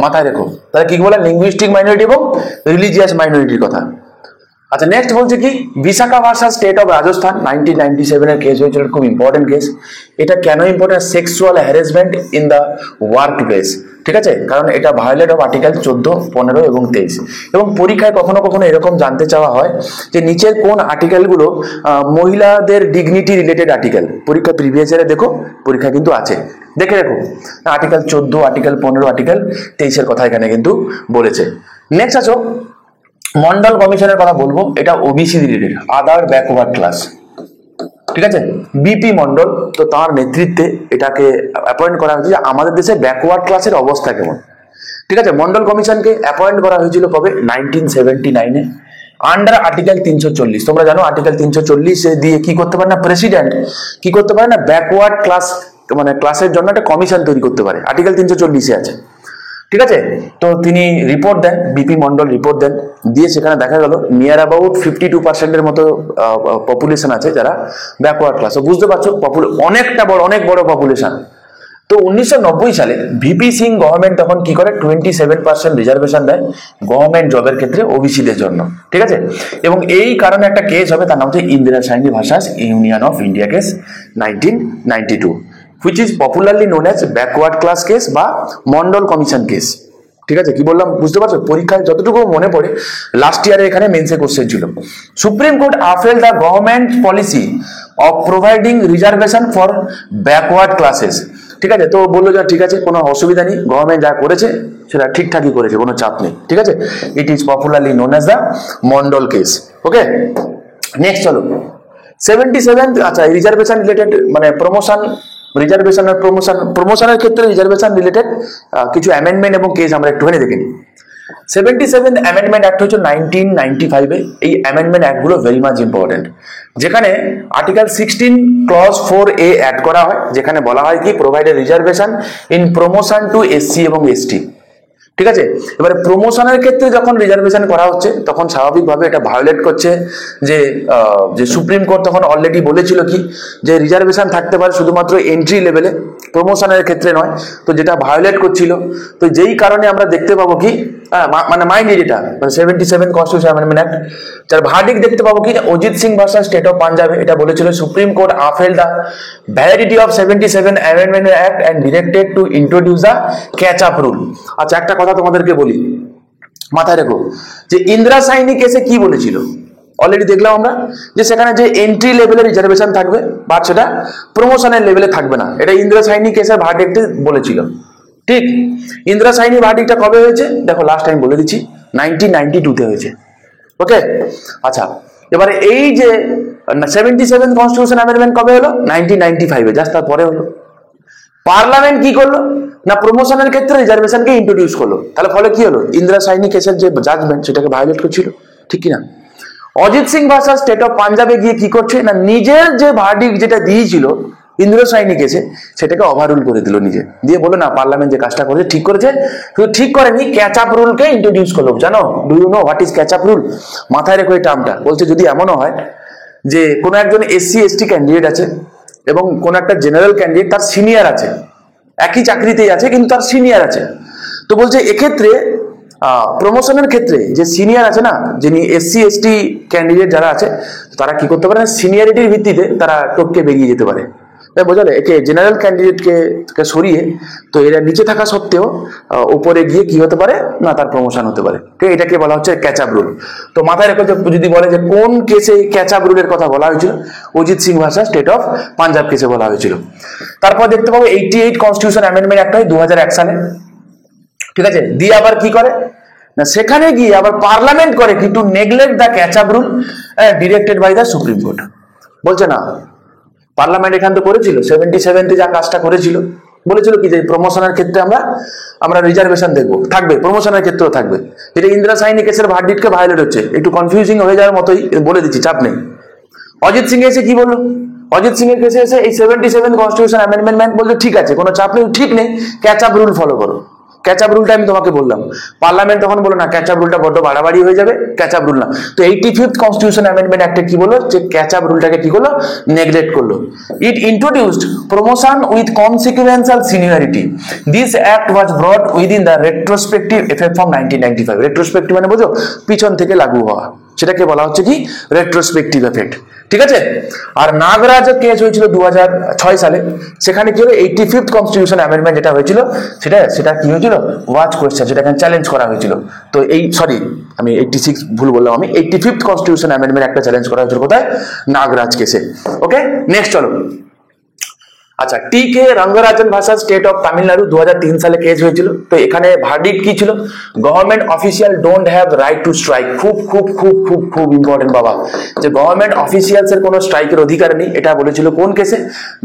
মাথায় রেখো। তাহলে কি বলে? লিঙ্গুইস্টিক মাইনরিটি এবং রিলিজিয়াস মাইনরিটির কথা। আচ্ছা, নেক্সট বলছে কি, Vishaka versus state of Rajasthan 1997 এর কেস হয়েছিল, খুব ইম্পর্টেন্ট কেস। এটা কেন important? Sexual harassment in the work place. ঠিক আছে, কারণ এটা ভায়োলেট অফ আর্টিকেল 14, 15 এবং 23। এবং পরীক্ষায় কখনো কখনো এরকম জানতে চাওয়া হয় যে নিচের কোন আর্টিকেলগুলো মহিলাদের ডিগনিটি রিলেটেড আর্টিকেল। পরীক্ষা প্রিভিয়াস ইয়ারে দেখো, পরীক্ষা কিন্তু আছে, দেখে রাখো। আর্টিকেল 14, আর্টিকেল 15, আর্টিকেল 23 এর কথা এখানে কিন্তু বলেছে। নেক্সট আসো, মন্ডল কমিশনের কথা বলবো। এটা ওবিসি রিলেটেড, আদার ব্যাকওয়ার্ড ক্লাস। ঠিক আছে, বিপি মন্ডল, তো তার নেতৃত্বে এটাকে অ্যাপয়েন্ট করা হয়েছে যে আমাদের দেশে ব্যাকওয়ার্ড ক্লাসের অবস্থা কেমন। ঠিক আছে, মন্ডল কমিশনকে অ্যাপয়েন্ট করা হয়েছিল কবে? 1979-এ, আন্ডার আর্টিকেল 340। তোমরা জানো আর্টিকেল 340 দিয়ে কি করতে পারে না প্রেসিডেন্ট, কি করতে পারে না ব্যাকওয়ার্ড ক্লাস মানে ক্লাসের জন্য একটা কমিশন তৈরি করতে পারে, আর্টিকেল 340-এ আছে। ঠিক আছে, তো তিনি রিপোর্ট দেন, বিপি মন্ডল রিপোর্ট দেন, দিয়ে সেখানে দেখা গেল নিয়ার অ্যাবাউট 52%-এর মতো পপুলেশন আছে যারা ব্যাকওয়ার্ড ক্লাস। বুঝতে পারছো, অনেকটা বড়, অনেক বড় পপুলেশন। তো 1990 সালে ভিপি সিং গভর্নমেন্ট তখন কি করে 27% রিজার্ভেশন দেয় গভর্নমেন্ট জবের ক্ষেত্রে ওবিসিদের জন্য। ঠিক আছে, এবং এই কারণে একটা কেস হবে, তার নাম হচ্ছে Indira Sawhney versus Union of India case 1992, which is popularly known as backward class case বা মন্ডল কমিশন কেস। ঠিক আছে, কি বললাম বুঝতে পারছো? পরীক্ষায় যতটুকু মনে পড়ে, লাস্ট ইয়ারে এখানে মেন্সে কোশ্চেন ছিল। Supreme court upheld the government policy of providing reservation for backward classes. ঠিক আছে, তো বললো যে ঠিক আছে, কোনো অসুবিধা নেই, গভর্নমেন্ট যা করেছে সেটা ঠিকঠাকই করেছে, কোনো চাপ নেই। ঠিক আছে, it is popularly known as the Mondal case. Okay, next চলো 77। আচ্ছা, রিজার্ভেশন রিলেটেড মানে প্রমোশনের ক্ষেত্রে রিজার্ভেশন রিলেটেড কিছু অ্যামেন্ডমেন্ট এবং কেস আমরা একটুখানি দেখে নিই। 77 অ্যামেন্ডমেন্ট অ্যাক্ট হচ্ছে 1995-এ। এই অ্যামেন্ডমেন্ট অ্যাক্টগুলো ভেরি মাচ ইম্পর্টেন্ট, যেখানে আর্টিকেল 16 ক্লজ 4A অ্যাড করা হয়, যেখানে বলা হয় কি provided reservation in promotion to SC এবং এসটি। ঠিক আছে, এবারে প্রমোশনের ক্ষেত্রে যখন রিজার্ভেশন করা হচ্ছে তখন স্বাভাবিকভাবে এটা ভায়োলেট করছে যে সুপ্রিম কোর্ট তখন অলরেডি বলেছিল কি যে রিজার্ভেশন থাকতে পারে শুধুমাত্র এন্ট্রি লেভেলে, প্রমোশনের ক্ষেত্রে নয়। তো যেটা ভায়োলেট করছিল, তো যেই কারণে আমরা দেখতে পাবো কি মানে মাইন্ড যেটা মানে 77 কনস্টিটিউশন অ্যামেন্ডমেন্ট অ্যাক্ট, যার ভার্ডিক্ট দেখতে পাবো কি Ajit Singh versus state of পাঞ্জাবে। এটা বলেছিল supreme court upheld the validity of 77 amendment act and directed to introduce the catch up rule। আচ্ছা, একটা কথা তোমাদেরকে বলি, মাথায় রেখো, যে ইন্দিরা সাইনি কেসে কি বলেছিল অলরেডি দেখলাম আমরা, যে সেখানে যে এন্ট্রি লেভেলে রিজার্ভেশন থাকবে বা সেটা প্রমোশনের লেভেলে থাকবে না, এটা ইন্দিরা সাইনি কেসের ভার্ডিক্টে বলেছিল। ঠিক, ইন্দিরা সাইনি ভার্ডিক্টটা কবে হয়েছে দেখো, লাস্ট টাইম বলে দিচ্ছি, 1992-তে হয়েছে। ওকে, আচ্ছা, এবারে এই যে 77 কনস্টিটিউশন অ্যামেন্ডমেন্ট কবে হলো? 1995-এ, জাস্ট তারপরে হলো। পার্লামেন্ট কি করলো না প্রমোশনের ক্ষেত্রে রিজার্ভেশনকে ইন্ট্রোডিউস করলো, তাহলে ফলে কি হলো ইন্দিরা সাইনি কেসের যে জাজমেন্ট সেটাকে ভায়োলেট করছিল। ঠিক কিনা? Ajit Singh versus state of পাঞ্জাবে গিয়ে কি করছে না নিজের যে ভার্ডিক্ট যেটা দিয়েছিল ইন্দিরা সাইনি কেসে সেটাকে ওভাররুল করে দিল নিজে, দিয়ে বলো না পার্লামেন্ট যে কাজটা করেছে ঠিক করেছে, শুধু ঠিক করেনি ক্যাচ আপ রুলকে ইন্ট্রোডিউস করলো। জানো, do you know what is catch up rule? মাথায় রেখো এই টার্মটা। বলছে যদি এমনও হয় যে কোনো একজন এসসি এসটি ক্যান্ডিডেট আছে এবং কোন একটা জেনারেল ক্যান্ডিডেট তার সিনিয়র আছে, একই চাকরিতেই আছে কিন্তু তার সিনিয়র আছে, তো বলছে এক্ষেত্রে প্রমোশনের ক্ষেত্রে যে সিনিয়র আছে না, যিনি এসসি এসটি ক্যান্ডিডেট যারা আছে তারা কি করতে পারে না সিনিয়রিটির ভিত্তিতে তারা টপকে বেরিয়ে যেতে পারে। তাই বোঝালে, একে জেনারেল ক্যান্ডিডেটকে সরিয়ে তো এরা নিচে থাকা সত্ত্বেও উপরে গিয়ে কি হতে পারে না তার প্রমোশন হতে পারে। এটাকে বলা হচ্ছে ক্যাচ আপ রুল। তো মাথায় রেখো, যদি বলে যে কোন কেসে ক্যাচ আপ রুলের কথা বলা হয়েছিল, Ajit Singh versus state of Punjab কেসে বলা হয়েছিল। তারপর দেখতে পাবো 88 কনস্টিটিউশন অ্যামেন্ডমেন্ট অ্যাক্ট হয় 2001 সালে। ঠিক আছে, দিয়ে আবার কি করে না সেখানে গিয়ে আবার পার্লামেন্ট করে কি to neglect the catch up rule directed by the Supreme Court. বলছে না, পার্লামেন্ট এখান থেকে করেছিল 77-তে যা কাজটা করেছিল, বলেছিল কি যে প্রমোশনের ক্ষেত্রে আমরা রিজার্ভেশন দেখবো, থাকবে প্রমোশনের ক্ষেত্রেও থাকবে। এটা ইন্দিরা সাইনি কেসের ভার্ডিক্টকে ভায়োলেট হচ্ছে, একটু কনফিউজিং হয়ে যাওয়ার মতোই বলে দিচ্ছি, চাপ নেই। অজিত সিং এসে কি বললো, অজিত সিং এর কেসে এসে এই 77 কনস্টিটিউশন অ্যামেন্ডমেন্ট বলতে ঠিক আছে, কোনো চাপ নেই, ঠিক নেই, ক্যাচ আপ রুল ফলো করো। ক্যাচ আপ রুলটা আমি তোমাকে বললাম, পার্লামেন্ট তখন বলো না ক্যাচ আপ রুলটা বড্ড বাড়াবাড়ি হয়ে যাবে, ক্যাচ আপ রুল না। তো 85th কনস্টিটিউশন অ্যামেন্ডমেন্ট অ্যাক্টে কি বললো, যে ক্যাচ আপ রুলটাকে কি করলো, নেগলেক্ট করলো। It introduced promotion with consequential seniority. This act was brought within the retrospective effect from 1995। Retrospective মানে বোঝো, পিছন থেকে লাগু হওয়া, সেটাকে বলা হচ্ছে কি রেট্রোস্পেক্টিভ এফেক্ট, ঠিক আছে। আর নাগরাজ কেস হয়েছিল 2006 সালে, সেখানে কি হলো 85th কনস্টিটিউশন অ্যামেন্ডমেন্ট যেটা হয়েছিল সেটা কি হয়েছিল, ওয়াচ কোয়েশ্চেন, সেটাকে চ্যালেঞ্জ করা হয়েছিল। তো এই আমি 86 ভুল বললাম, আমি 85th কনস্টিটিউশন অ্যামেন্ডমেন্ট একটা চ্যালেঞ্জ করা হয়েছিল কোথায়, নাগরাজ কেসে। ওকে, নেক্সট চলো। আচ্ছা, টি কে Rangarajan versus state of Tamil Nadu 2003 সালে কেস হয়েছিল। তো এখানে ভার্ডিক্ট কি ছিল, government official don't have right two strike. খুব খুব খুব খুব খুব ইম্পর্টেন্ট বাবা, যে গভর্নমেন্ট অফিসিয়ালস এর কোনো স্ট্রাইকের অধিকার নেই, এটা বলেছিল কোন কেসে,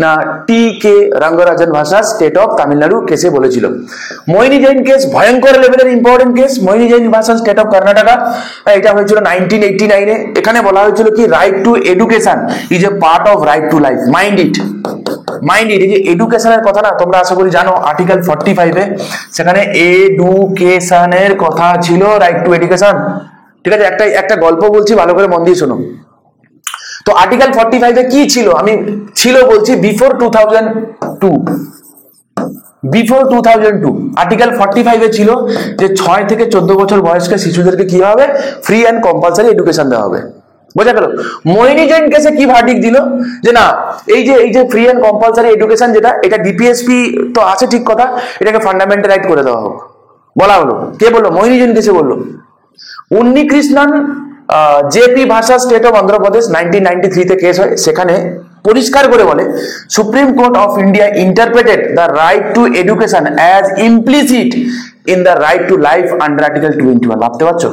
না টি কে Rangarajan versus state of Tamil Nadu কেসে বলেছিল। মোহিনী জৈন কেস ভয়ঙ্কর লেভেলের important case, Mohini Jain versus state of Karnataka, এটা হয়েছিল 1989-এ। এখানে বলা হয়েছিল কি right to education is a part of right to life. Mind it, এই যে এডুকেশনের কথা না তোমরা আশা করি জানো, আর্টিকেল 45-এ সেখানে এডুকেশনের কথা ছিল, রাইট টু এডুকেশন, ঠিক আছে। একটা গল্প বলছি, ভালো করে মন দিয়ে শোনো। তো আর্টিকেল 45-এ কি ছিল, আমি ছিল বলছি বিফোর 2002 আর্টিকেল 45-এ ছিল যে 6 থেকে 14 বছর বয়স্ক শিশুদেরকে কি হবে, ফ্রি অ্যান্ড কম্পালসারি এডুকেশন দেওয়া হবে। বোঝা গেল। মোহিনী জৈন কেসে কি ভার্ডিক্ট দিল, যে না এই যে ফ্রি অ্যান্ড কম্পালসারি এডুকেশন যেটা, এটা ডিপিএসপি তো আছে ঠিক কথা, এটাকে ফান্ডামেন্টাল রাইট করে দেওয়া হোক বলা হলো। কে বললো, মোহিনী জৈন কেসে বললো। Unni Krishnan JP versus state of Andhra Pradesh 1993-তে কেস হয়, সেখানে পরিষ্কার করে বলে supreme court of India interpreted the right to education as implicit in the right to life under article 21। ভাবতে পারছো,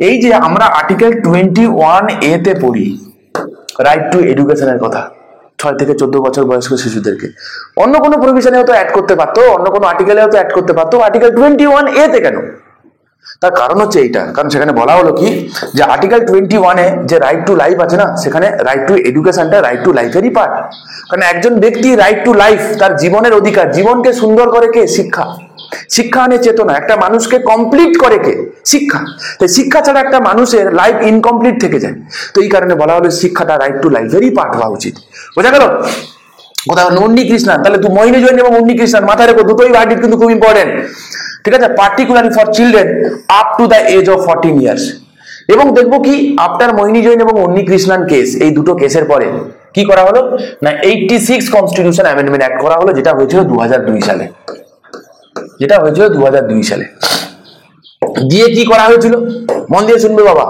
এই যে আমরা আর্টিকেল 21A তে পড়ি রাইট টু এডুকেশনের কথা, 6 থেকে 14 বছর বয়স্ক শিশুদেরকে, অন্য কোনো প্রভিশনে হয়তো অ্যাড করতে পারতো, অন্য কোনো আর্টিকেলে হয়তো অ্যাড করতে পারতো, আর্টিকেল 21A তে কেন? তার কারণ হচ্ছে এইটা, কারণ সেখানে বলা হলো কি যে আর্টিকেল 21-এ যে রাইট টু লাইফ আছে না, সেখানে রাইট টু এডুকেশনটা রাইট টু লাইফেরই পার্ট। কারণ একজন ব্যক্তি রাইট টু লাইফ, তার জীবনের অধিকার, জীবনকে সুন্দর করে কে, শিক্ষা। শিক্ষা আনে চেতনা, একটা মানুষকে কমপ্লিট করে কে, শিক্ষা। তাই শিক্ষা ছাড়া একটা মানুষের লাইফ ইনকমপ্লিট থেকে যায়। তো এই কারণে বলা হলো শিক্ষাটা রাইট টু লাইফেরই পার্ট হওয়া উচিত। বোঝা গেল কোথাও। উন্নি কৃষ্ণন, তাহলে তুই মোহিনী জৈন এবং উন্নি কৃষ্ণন মাথায় রেখো, দুটোই ভার্ডিক্ট কিন্তু খুব ইম্পর্টেন্ট, ঠিক আছে, particularly for children up to the age of 14 years. এবং দেখবো কি আফটার মোহিনী জৈন এবং উন্নি কৃষ্ণন কেস, এই দুটো কেসের পরে কি করা হলো না 86 কনস্টিটিউশন অ্যামেন্ডমেন্ট অ্যাক্ট করা হলো, যেটা হয়েছিল 2002 সালে, দিয়ে কি করা হয়েছিল মন দিয়ে শুনবে বাবা,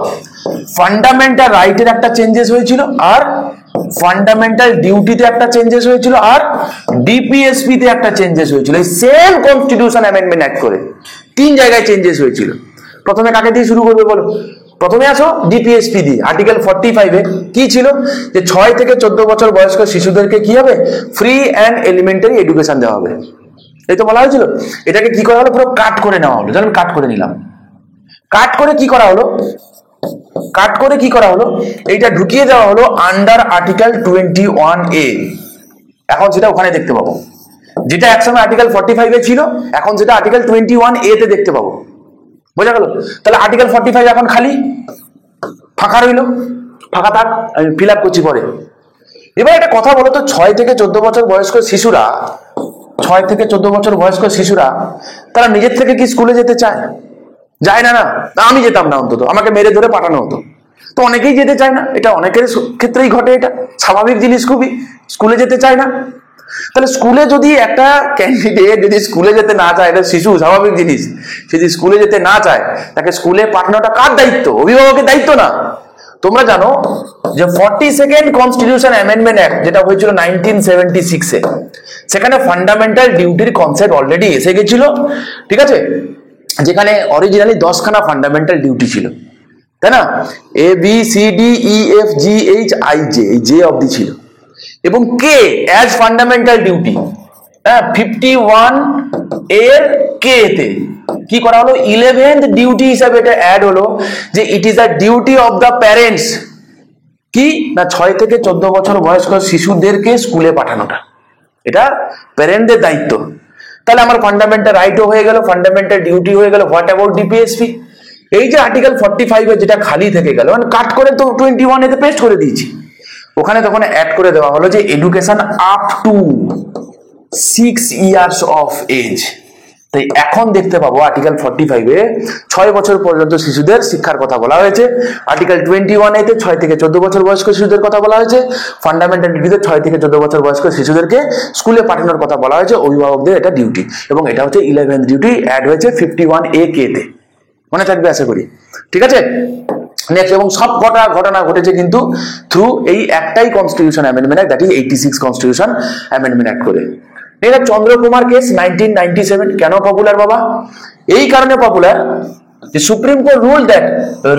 ফান্ডামেন্টাল রাইটের একটা চেঞ্জেস হয়েছিল, আর ফান্ডামেন্টাল ডিউটিতে একটা চেঞ্জেস হয়েছিল, আর ডিপিএসপি তে একটা চেঞ্জেস হয়েছিল। এই সেম কনস্টিটিউশন অ্যামেন্ডমেন্ট অ্যাক্ট করে 3 জায়গায় চেঞ্জেস হয়েছিল। প্রথমে কাকে দিয়ে শুরু করবে বলো, প্রথমে আসো ডিপিএসপি দিয়ে। আর্টিকেল 45-এ কি ছিল, যে 6 থেকে 14 বছর বয়স্ক শিশুদেরকে কি হবে, ফ্রি অ্যান্ড এলিমেন্টারি এডুকেশন দেওয়া হবে, এই তো বলা হয়েছিল। এটাকে কি করা হলো, পুরো কাট করে নেওয়া হলো। যেমন কাট করে নিলাম, কাট করে কি করা হলো, এইটা ঢুকিয়ে দেওয়া হলো আন্ডার আর্টিকেল 21A। এখন সেটা ওখানে দেখতে পাবো, যেটা একসময় আর্টিকেল 45-এ ছিল, এখন সেটা আর্টিকেল 21A তে দেখতে পাবো। বোঝা গেল। তাহলে আর্টিকেল 45 এখন খালি ফাঁকা রইল, ফাঁকা থাক, আমি ফিল আপ করছি পরে। এবার একটা কথা বলো তো, 6 থেকে 14 বছর বয়স্ক শিশুরা, 6 থেকে 14 বছর বয়স্ক শিশুরা তারা নিজের থেকে কি স্কুলে যেতে চায়? যায় না। না, আমি যেতাম না, অন্তত আমাকে মেরে ধরে পাঠানো হতো। তো অনেকেই যেতে চায় না, এটা অনেকের ক্ষেত্রেই ঘটে, এটা স্বাভাবিক জিনিস খুবই, স্কুলে যেতে চায় না। তাহলে স্কুলে যদি একটা ক্যান্ডিডেট যদি স্কুলে যেতে না চায়, এটা শিশু স্বাভাবিক জিনিস, যদি স্কুলে যেতে না চায়, তাকে স্কুলে পাঠানোটা কার দায়িত্ব? অভিভাবকের দায়িত্ব না। তোমরা জানো যে 42nd কনস্টিটিউশন অ্যামেন্ডমেন্ট অ্যাক্ট যেটা হয়েছিল 1976-এ, সেখানে ফান্ডামেন্টাল ডিউটির কনসেপ্ট অলরেডি এসে গেছিল, ঠিক আছে। যেখানে অরিজিনালি 10খানা ফান্ডামেন্টাল ডিউটি ছিল, তাই না? ABCDEFGHIJ, এই জে অবধি ছিল, এবং কে অ্যাজ ফান্ডামেন্টাল ডিউটি, হ্যাঁ 51 এর কে তে কি করা হলো, 11th ডিউটি হিসাবে এটা অ্যাড হলো যে it is the duty of the parents, কি না 6 থেকে 14 বছর বয়স্ক শিশুদেরকে স্কুলে পাঠানোটা, এটা প্যারেন্টদের দায়িত্ব। তাহলে আমার ফান্ডামেন্টাল রাইটও হয়ে গেল, ফান্ডামেন্টাল ডিউটি হয়ে গেল। What about DPSP? এই যে আর্টিকেল 45 এ যেটা খালি থেকে গেল, মানে কাট করে তো 21 এতে পেস্ট করে দিয়েছি, ওখানে তখন অ্যাড করে দেওয়া হলো যে education up to 6 years of age. তাই এখন দেখতে পাবো আর্টিকেল 45 এ 6 বছর পর্যন্ত শিশুদের শিক্ষার কথা বলা হয়েছে, আর্টিকেল 21 এতে 6 থেকে 14 বছর বয়স্ক শিশুদের কথা বলা হয়েছে, ফান্ডামেন্টাল ডিউটিতে 6 থেকে 14 বছর বয়স্ক শিশুদেরকে স্কুলে পাঠানোর কথা বলা হয়েছে, অভিভাবকদের এটা ডিউটি, এবং এটা হচ্ছে 11th ডিউটি, অ্যাড হয়েছে 51A তে, মনে থাকবে আশা করি, ঠিক আছে? নেক্সট, এবং সব ঘটনা ঘটেছে কিন্তু থ্রু এই একটাই constitution amendment act, that is 86 constitution amendment act করে। এটা চন্দ্রকুমার কেস 1997 কেন পপুলার বাবা? এই কারণে পপুলার যে supreme court rule that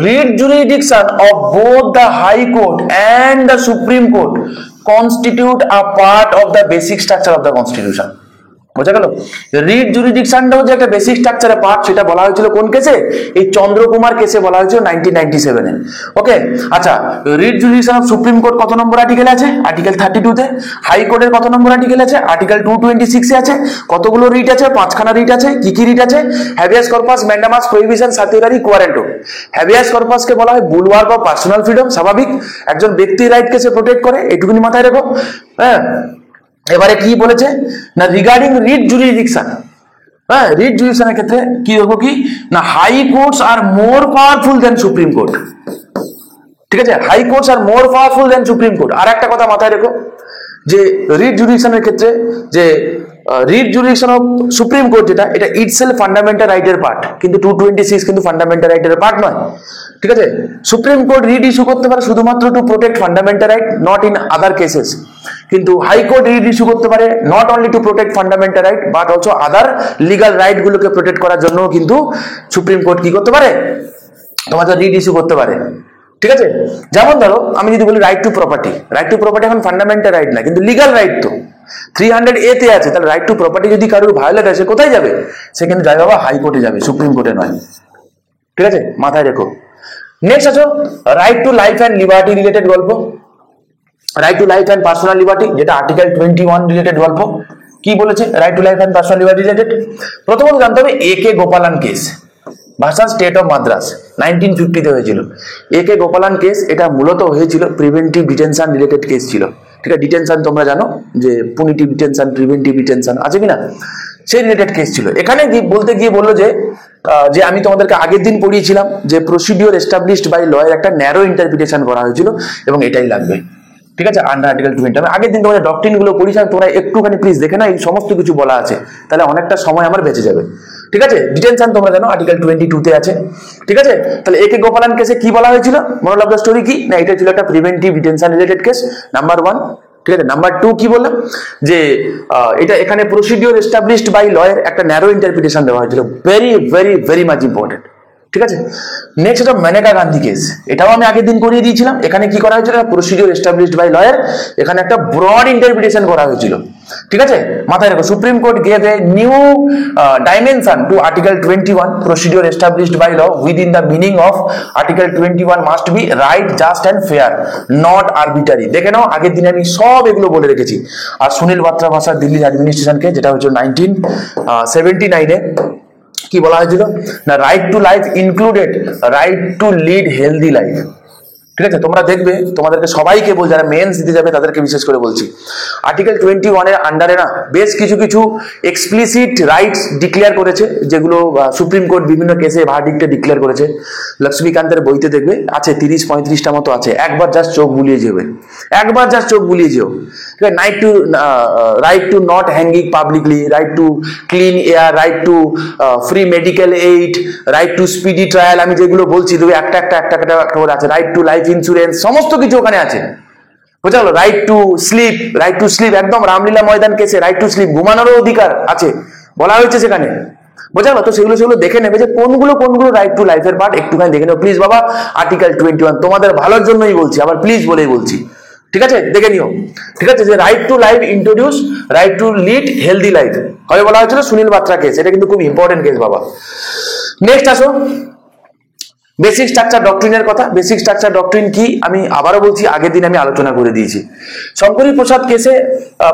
writ jurisdiction of both the high Court and the Supreme court constitute a part of the basic structure of the constitution. বোঝা গেল? Writ জুরিডিকশনটাও যে একটা বেসিক স্ট্রাকচারের পার্ট, সেটা বলা হয়েছিল কোন কেসে? এই চন্দ্রকুমার কেসে বলা হয়েছিল 1997 এ। ওকে, আচ্ছা, writ jurisdiction of supreme court কত নম্বর আর্টিকেল আছে? আর্টিকেল 32 তে। হাই কোর্টের কত নম্বর আর্টিকেল আছে? আর্টিকেল 226 এ আছে। কতগুলো রিট আছে? 5খানা রিট আছে। কি কি রিট আছে? Habeas corpus, mandamus, prohibition, সার্টিফিকারি, কোয়ারেন্টো। Habeas কর্পাসকে বলা হয় বুলওয়ার্ক অফ পার্সোনাল ফ্রিডম, স্বাভাবিক, একজন ব্যক্তির রাইটকে সে প্রোটেক্ট করে, এটুকুনি মাথায় রেখো। হ্যাঁ, এবারে কি বলেছে না রিগার্ডিং রিট জুরিডিকশন, হ্যাঁ রিট জুরিডিকশনের ক্ষেত্রে কি দেখো কি না হাই কোর্টস আর মোর পাওয়ারফুল দেন সুপ্রিম কোর্ট, ঠিক আছে? হাই কোর্টস আর মোর পাওয়ারফুল দেন সুপ্রিম কোর্ট। আর একটা কথা মাথায় রেখো যে রিট জুরিডিকশনের ক্ষেত্রে যে writ jurisdiction of supreme court যেটা, এটা ইটসেলফ ফান্ডামেন্টাল রাইটের পার্ট, কিন্তু 226 কিন্তু ফান্ডামেন্টাল রাইটের পার্ট নয়, ঠিক আছে? সুপ্রিম কোর্ট রিট ইস্যু করতে পারে শুধুমাত্র to protect fundamental right, not in other cases, কিন্তু হাইকোর্ট রিট ইস্যু করতে পারে not only to protect fundamental right but also other legal right গুলোকে প্রোটেক্ট করার জন্য কিন্তু সুপ্রিম কোর্ট কি করতে পারে, তোমাদের রিট ইস্যু করতে পারে, ঠিক আছে? যেমন ধরো আমি যদি বলি right two property, right two property এখন ফান্ডামেন্টাল রাইট না কিন্তু লিগাল রাইট, তো 300A তে আছে, তাহলে রাইট টু প্রপার্টি যদি কারোর ভায়োলেট আছে কোথায় যাবে? সে কিন্তু যাবে বাবা হাইকোর্টে যাবে, সুপ্রিম কোর্টে নয়, ঠিক আছে? মাথায় রেখো। নেক্সট আছো right to life and liberty related গল্প, right to life and personal liberty, যেটা আর্টিকেল 21 রিলেটেড গল্প। কি বলেছে right to life and personal liberty related? প্রথমত জানতে হবে AK Gopalan case versus state of Madras 1950 তে হয়েছিল। AK গোপালান কেস এটা মূলত হয়েছিল প্রিভেন্টিভ ডিটেনশন রিলেটেড কেস ছিল, ঠিক আছে? ডিটেনশন তোমরা জানো যে পুনিটিভ ডিটেনশন, প্রিভেন্টিভ ডিটেনশন আছে কিনা, সেই রিলেটেড কেস ছিল। এখানে বলতে গিয়ে বললো যে আমি তোমাদেরকে আগের দিন পড়িয়েছিলাম যে প্রসিডিওর এস্টাবলিশড বাই ল এর একটা ন্যারো ইন্টারপ্রিটেশন করা হয়েছিল এবং এটাই লাগবে, ঠিক আছে? আন্ডার আর্টিকেল 20 আমি আগের দিন তোমাদের ডক্ট্রিন গুলো পড়িয়েছিলাম, তোমরা একটুখানি প্লিজ দেখে না, এই সমস্ত কিছু বলা আছে, তাহলে অনেকটা সময় আমার বেঁচে যাবে, ঠিক আছে? ডিটেনশন তোমরা জানো আর্টিকেল 22 তে আছে, ঠিক আছে? তাহলে AK গোপালান কেসে কি বলা হয়েছিল, মোরাল অফ দ্য স্টোরি কি না, এটা ছিল একটা preventive detention related case, number 1, ঠিক আছে? নাম্বার 2 কি বললাম যে এটা এখানে প্রসিডিওর এস্টাবলিশড বাই ল এর একটা ন্যারো ইন্টারপ্রিটেশন দেওয়া হয়েছিল, very very very much important, ঠিক আছে? নেক্সট এটা মেনকা গান্ধী কেস, এটাও আমি আগের দিন করিয়ে দিয়েছিলাম। এখানে কি করা হয়েছিল, প্রসিডিওর এস্টাবলিশড বাই ল এর এখানে একটা ব্রড ইন্টারপ্রিটেশন করা হয়েছিল, ঠিক আছে? মাথায় রাখো supreme court gave a new dimension to article 21 procedure established by law within the meaning of article 21 must be right, just and fair, not arbitrary. দেখে নাও আগের দিনে আমি সব এগুলো বলে রেখেছি। আর সুনীল বাত্রা ভাষা দিল্লি অ্যাডমিনিস্ট্রেশনকে যেটা হয়েছিল 1979 এ কি বলা হয়েছিল না right to life included right to lead healthy life, ঠিক আছে? তোমরা দেখবে তোমাদেরকে সবাইকে বল, যারা মেন্স দিতে যাবে তাদেরকে বিশেষ করে বলছি, আর্টিকেল 21 এর আন্ডারে না বেশ কিছু কিছু এক্সপ্লিসিট রাইটস ডিক্লেয়ার করেছে, যেগুলো সুপ্রিম কোর্ট বিভিন্ন কেসে ভার্ডিক্টে ডিক্লেয়ার করেছে। লক্ষ্মীকান্তের বইতে দেখবে আছে 30-35টা মতো আছে, একবার জাস্ট চোখ বুলিয়ে যাবে, একবার জাস্ট চোখ বুলিয়ে যেও, ঠিক আছে? Right to not hanging publicly, right to clean air, right two free medical aid, right two speedy trial, আমি যেগুলো বলছি দেখবে একটা করে আছে, রাইট টু লাইফ ইন্স্যুরেন্স, সমস্ত কিছু ওখানে আছে, বুঝা গেল? রাইট টু স্লিপ একদম রামলীলা ময়দান কেসে রাইট টু স্লিপ, ঘুমানোরও অধিকার আছে বলা হয়েছে সেখানে, বোঝা গেল? তো সেগুলো দেখে নেবে যে কোনগুলো রাইট টু লাইফের পার্ট, একটুখানি দেখে নেবে প্লিজ বাবা। আর্টিকেল 21 তোমাদের ভালোর জন্যই বলছি, আবার প্লিজ বলেই বলছি, ঠিক আছে? দেখে নিও, ঠিক আছে? যে right to life introduce right to lead healthy life, কবে বলা হয়েছিল? সুনীল বাত্রা কেস, এটা কিন্তু খুব ইম্পর্টেন্ট কেস বাবা। নেক্সট আসো বেসিক স্ট্রাকচার ডক্ট্রিনের কথা। বেসিক স্ট্রাকচার ডক্ট্রিন কি আমি আবারও বলছি, আগের দিন আমি আলোচনা করে দিয়েছি। শঙ্করী প্রসাদ কেসে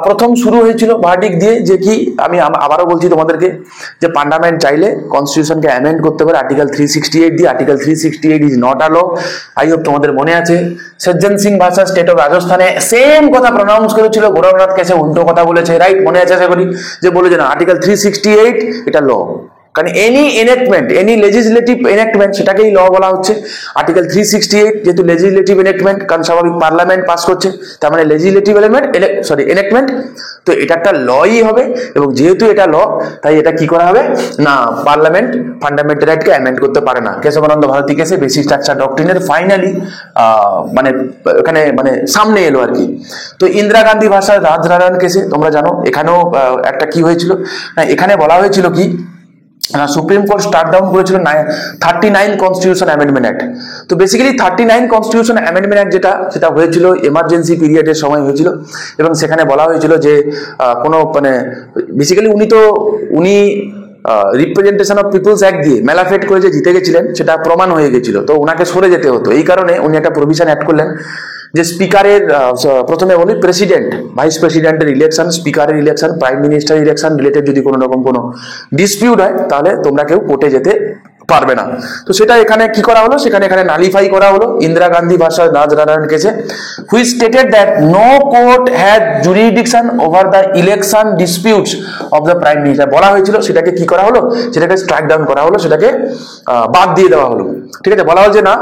প্রথম শুরু হয়েছিল ভার্ডিক দিয়ে, যে কি আমি আবারও বলছি তোমাদেরকে, যে পার্লামেন্ট চাইলে কনস্টিটিউশনকে অ্যামেন্ড করতে পারে আর্টিকেল 368 দিয়ে। Article 368 is not a law. I hope তোমাদের মনে আছে Sajjan Singh versus state of রাজস্থানে সেম কথা প্রনাউন্স করেছিল, গোরখনাথ কেসে উল্টো কথা বলেছে, রাইট? মনে আছে আশা করি, যে বলে যে না আর্টিকেল 368 এটা ল, কারণ এনি এনেক্টমেন্ট, এনি লেজিসলেটিভ এনেক্টমেন্ট সেটাকেই ল বলা হচ্ছে। আর্টিকেল 368 যেহেতু লেজিসলেটিভ এনেক্টমেন্ট, কারণ স্বাভাবিক পার্লামেন্ট পাস করছে, তার মানে লেজিসলেটিভ এনেক্টমেন্ট, তো এটা একটা লই হবে। এবং যেহেতু এটা ল, তাই এটা কি করা হবে না, পার্লামেন্ট ফান্ডামেন্টাল রাইটকে অ্যামেন্ড করতে পারে না। কেশবানন্দ ভারতী কেসে বেসিক স্ট্রাকচার ডক্ট্রিনের ফাইনালি মানে এখানে মানে সামনে এলো আর কি। তো ইন্দিরা গান্ধী ভার্সাস রাজনারায়ণ কেসে তোমরা জানো, এখানেও একটা কি হয়েছিল না, এখানে বলা হয়েছিল কি সুপ্রিম কোর্ট স্টার্ট ডাউন করেছিল 39 কনস্টিটিউশন অ্যামেন্ডমেন্ট অ্যাক্ট। তো বেসিক্যালি 39 কনস্টিটিউশন অ্যামেন্ডমেন্ট অ্যাক্ট সেটা হয়েছিল এমার্জেন্সি পিরিয়ডের সময় হয়েছিল, এবং সেখানে বলা হয়েছিল যে কোনো মানে বেসিক্যালি উনি রিপ্রেজেন্টেশন অফ পিপলস অ্যাক্ট দিয়ে ম্যালাফেট করে যে জিতে গেছিলেন সেটা প্রমাণ হয়ে গেছিল, তো ওনাকে সরে যেতে হতো। এই কারণে উনি একটা প্রভিশন অ্যাড করলেন যে স্পিকারের, প্রথমে বলি প্রেসিডেন্ট, ভাইস প্রেসিডেন্টের ইলেকশন, স্পিকারের election, prime minister election related যদি কোনো রকম কোনো ডিসপিউট হয়, তাহলে তোমরা কেউ কোর্টে যেতে পারবে না। তো সেটা এখানে কি করা হলো, এখানে নালিফাই করা হলো ইন্দিরা গান্ধী ভার্সাস রাজনারায়ণ কেসে, which stated that no court had jurisdiction over the election disputes of the prime minister. বলা হয়েছিল সেটাকে কি করা হলো, সেটাকে স্ট্রাইক ডাউন করা হলো, সেটাকে বাদ দিয়ে দেওয়া হলো, ঠিক আছে? বলা হলো যে না,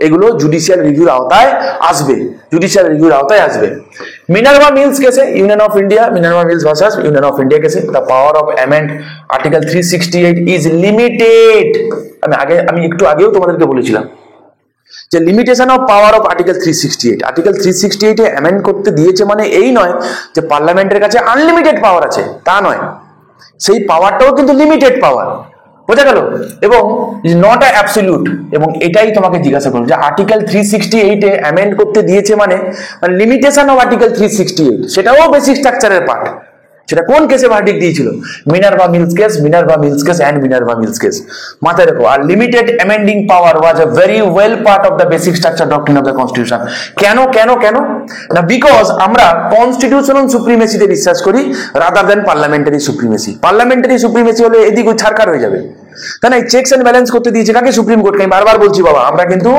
এগুলো জুডিশিয়াল রিভিউর আওতায় আসবে, জুডিশিয়াল রিভিউর আওতায় আসবে। মিনার্ভা মিলস কেসে Union of India, Minerva Mills versus Union of India কেসে, the power of amend article 368 is limited. আমি একটু আগেও তোমাদেরকে বলেছিলাম যে limitation of power of article 368, article 368 এ অ্যামেন্ড করতে দিয়েছে মানে এই নয় যে পার্লামেন্টের কাছে আনলিমিটেড পাওয়ার আছে, তা নয়, সেই পাওয়ারটাও কিন্তু লিমিটেড পাওয়ার, বোঝা গেল? এবং নট আ অ্যাবসলিউট। এবং এটাই তোমাকে জিজ্ঞাসা করবো যে আর্টিকেল 368 এ অ্যামেন্ড করতে দিয়েছে মানে লিমিটেশন অফ আর্টিকেল 368, সেটাও বেসিক স্ট্রাকচারের পার্ট। সেটা কোন কেসে ভার্ডিক দিয়েছিল? Minerva Mills case, Minerva Mills case and Minerva Mills case. মাথায় রাখো, আর limited amending power was a very well part of the basic structure doctrine of the constitution. কেন না, বিকজ আমরা কনস্টিটিউশনাল সুপ্রিমেসিতে বিশ্বাস করি rather than parliamentary supremacy. Parliamentary supremacy হলে এদিক ওই ছাড়খাড় হয়ে যাবে, তাই না? চেকস এন্ড ব্যালেন্স করতে দিয়েছে কাকে? সুপ্রিম কোর্টকে। আমি বারবার বলছি বাবা, আমরা কিন্তু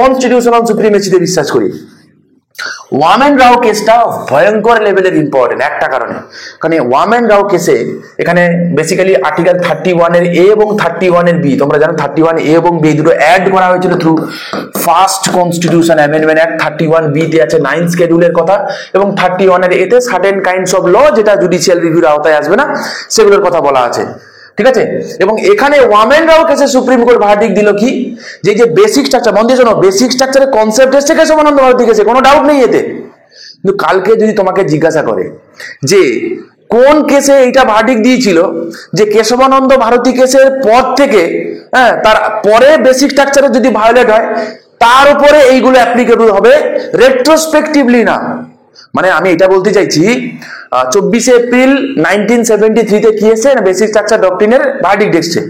কনস্টিটিউশনাল সুপ্রিমেসিতে বিশ্বাস করি। ওয়ামেন রাও কেসটা ভয়ঙ্কর লেভেলের ইম্পর্টেন্ট একটা কারণে, কারণ ওয়ামেন রাও কেসে এখানে বেসিক্যালি আর্টিকেল 31 এর এ এবং 31 এর বি, তোমরা জানো 31 এ এবং বি দুটো অ্যাড করা হয়েছিল through first constitution amendment act. 31 B তে আছে 9 শিডিউলের কথা, এবং 31 এর এতে সার্টেন কাইন্ডস অফ ল যেটা জুডিশিয়াল রিভিউর আওতায় আসবে না, সেগুলোর কথা বলা আছে, ঠিক আছে? এবং এখানে ওয়ামেন রাও কেসে সুপ্রিম কোর্ট ভার্ডিক দিল কি, যে বেসিক স্ট্রাকচার, মন দিয়ে শোনো, বেসিক স্ট্রাকচারের কনসেপ্ট এসছে কেশবানন্দ ভারতী কেসে, কোনো ডাউট নেই এতে। কিন্তু কালকে যদি তোমাকে জিজ্ঞাসা করে যে কোন কেসে এইটা ভার্ডিক দিয়েছিল, যে কেশবানন্দ ভারতী কেসের পর থেকে তার পরে বেসিক স্ট্রাকচারে যদি ভায়োলেট হয়, তার উপরে এইগুলো অ্যাপ্লিকেবল হবে রেট্রোস্পেক্টিভলি না। মানে আমি এটা বলতে চাইছি, 24 এপ্রিল 1973 তে কি এসেছে, বেসিক স্ট্রাকচার ডক্ট্রিনের ভার্ডিক্ট এসেছে।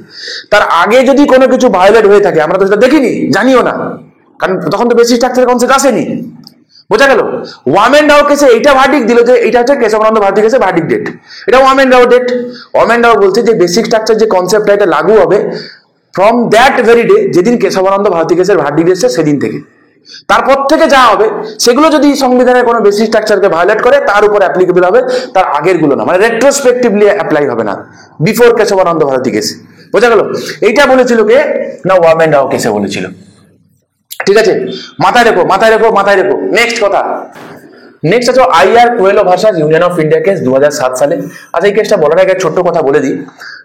তার আগে যদি কোনো কিছু ভায়োলেট হয়ে থাকে, আমরা তো সেটা দেখিনি, জানিও না, কারণ তখন তো বেসিক স্ট্রাকচারের কনসেপ্ট আসেনি, বোঝা গেল? ওয়ামেন রাও কেসে এইটা ভার্ডিক্ট দিল যে এটা হচ্ছে কেশবানন্দ ভারতী কেসে ভার্ডিক্ট ডেট, এটা ওয়ামেন রাও ডেট। ওয়ামেন রাও বলছে যে বেসিক স্ট্রাকচার যে কনসেপ্টটা এটা লাগু হবে ফ্রম দ্যাট ভেরি ডে, যেদিন কেশবানন্দ ভারতী কেসের ভার্ডিক্ট এসেছে সেদিন থেকে। তারপর থেকে যা হবে সেগুলো যদি সংবিধানের কোনো বেসিক স্ট্রাকচারকে ভায়োলেট করে, তার উপর অ্যাপ্লিকেবল হবে, তার আগের গুলো না, মানে রেট্রোস্পেক্টিভলি অ্যাপ্লাই হবে না বিফোর কেশবানন্দ ভারতী কেসে, বোঝা গেল? এইটা বলেছিল কে না, ওয়ামেন রাও কেসে বলেছিল, ঠিক আছে? মাথায় রেখো। নেক্সট কথা, নেক্সট আছে IR Coelho versus Union of India case 2007 সালে। আচ্ছা, এই কেসটা বলার আগে ছোট্ট কথা বলে দিই।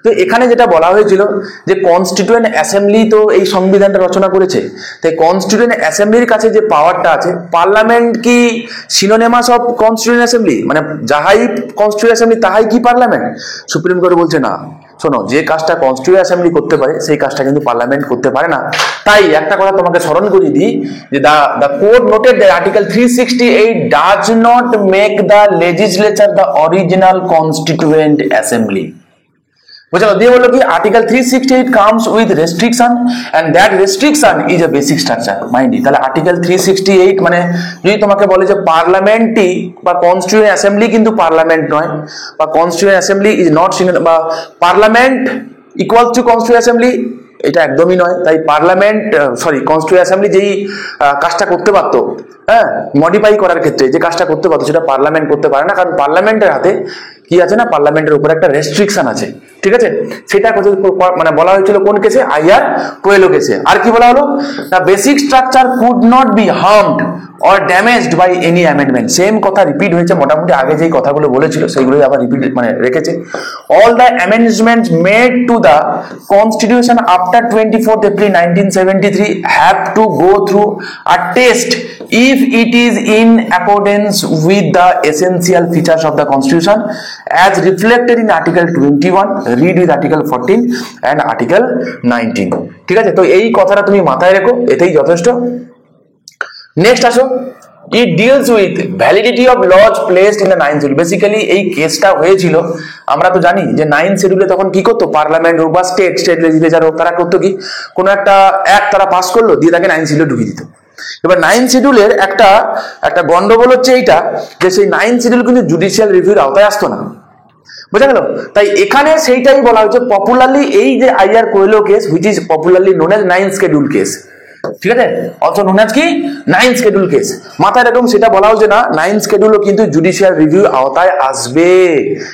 তো এখানে যেটা বলা হয়েছিল যে কনস্টিটিউয়েন্ট অ্যাসেম্বলি তো এই সংবিধানটা রচনা করেছে, তাই কনস্টিটিউয়েন্ট অ্যাসেম্বলির কাছে যে পাওয়ারটা আছে, পার্লামেন্ট কি সিনোনিমাস অফ কনস্টিটিউয়েন্ট অ্যাসেম্বলি, মানে যাহাই কনস্টিটিউয়েন্ট অ্যাসেম্বলি তাহাই কি পার্লামেন্ট? সুপ্রিম কোর্ট বলছে না, শোনো, যে কাজটা কনস্টিটিউয়েন্ট অ্যাসেম্বলি করতে পারে সেই কাজটা কিন্তু পার্লামেন্ট করতে পারে না। তাই একটা কথা তোমাকে স্মরণ করিয়ে দিই যে the court noted that article 368 does not make the legislature the original constituent assembly. বুঝলো? দিয়ে বললো কি article 368 comes with restriction and that restriction is a basic structure. Mind it. তাহলে আর্টিকেল 368 মানে যদি তোমাকে বলে যে পার্লামেন্টই বা কনস্টিটিউয়েন্ট অ্যাসেম্বলি কিন্তু পার্লামেন্ট নয়, বা constituent assembly is not single, বা parliament equals to constituent assembly, এটা একদমই নয়। তাই পার্লামেন্ট কনস্টিটিউয়েন্ট অ্যাসেম্বলি যেই কাজটা করতে পারতো, হ্যাঁ, মডিফাই করার ক্ষেত্রে যে কাজটা করতে পারতো সেটা পার্লামেন্ট করতে পারে না, কারণ পার্লামেন্টের হাতে কি আছে না, পার্লামেন্টের উপর একটা রেস্ট্রিকশন আছে। ঠিক আছে, সেটা মানে বলা হয়েছিল কোন কেসে? আইআর কোয়েলো কেসে। আর কি বলা হলো? The basic structure could not be harmed or damaged by any amendment. Same কথা রিপিট হয়েছে, মোটামুটি আগে যেই কথাগুলো বলেছিল সেইগুলোই আবার রিপিট মানে রেখেছে। All the amendments made to the constitution after 24th April 1973 have to go through a test if it is in accordance with the essential features of the constitution as reflected in article 21, read with article 14 and article 19. ঠিক আছে, তো এই কথাটা তুমি মাথায় রেখো, এতেই যথেষ্ট। নেক্সট আসো, it deals with validity of laws placed in the 9th schedule. Basically এই কেসটা হয়েছিল, আমরা তো জানি যে 9th শিডিউলে তখন কি করতো, পার্লামেন্ট হোক বা স্টেট লেজিসলেচার হোক, তারা করতো কি, কোনো একটা অ্যাক্ট তারা পাস করলো, দিয়ে তাকে 9th শিডিউলে ঢুকিয়ে দিত। এবার 9th শিডিউলের একটা গন্ডগোল হচ্ছে এইটা যে সেই 9th শিডিউল কিন্তু জুডিশিয়াল রিভিউর আওতায় আসতো না। বোঝা গেল? তাই এখানে সেইটাই বলা হয়েছে পপুলারলি, এই যে IR Coelho case which is popularly known age 9th schedule case. ঠিক আছে, অলসো নোন এজ কি 9th শিডিউল কেস। মাথায় রাখুন, সেটা বলা হচ্ছে না 9th শিডিউলও কিন্তু জুডিশিয়াল রিভিউ আওতায় আসবে,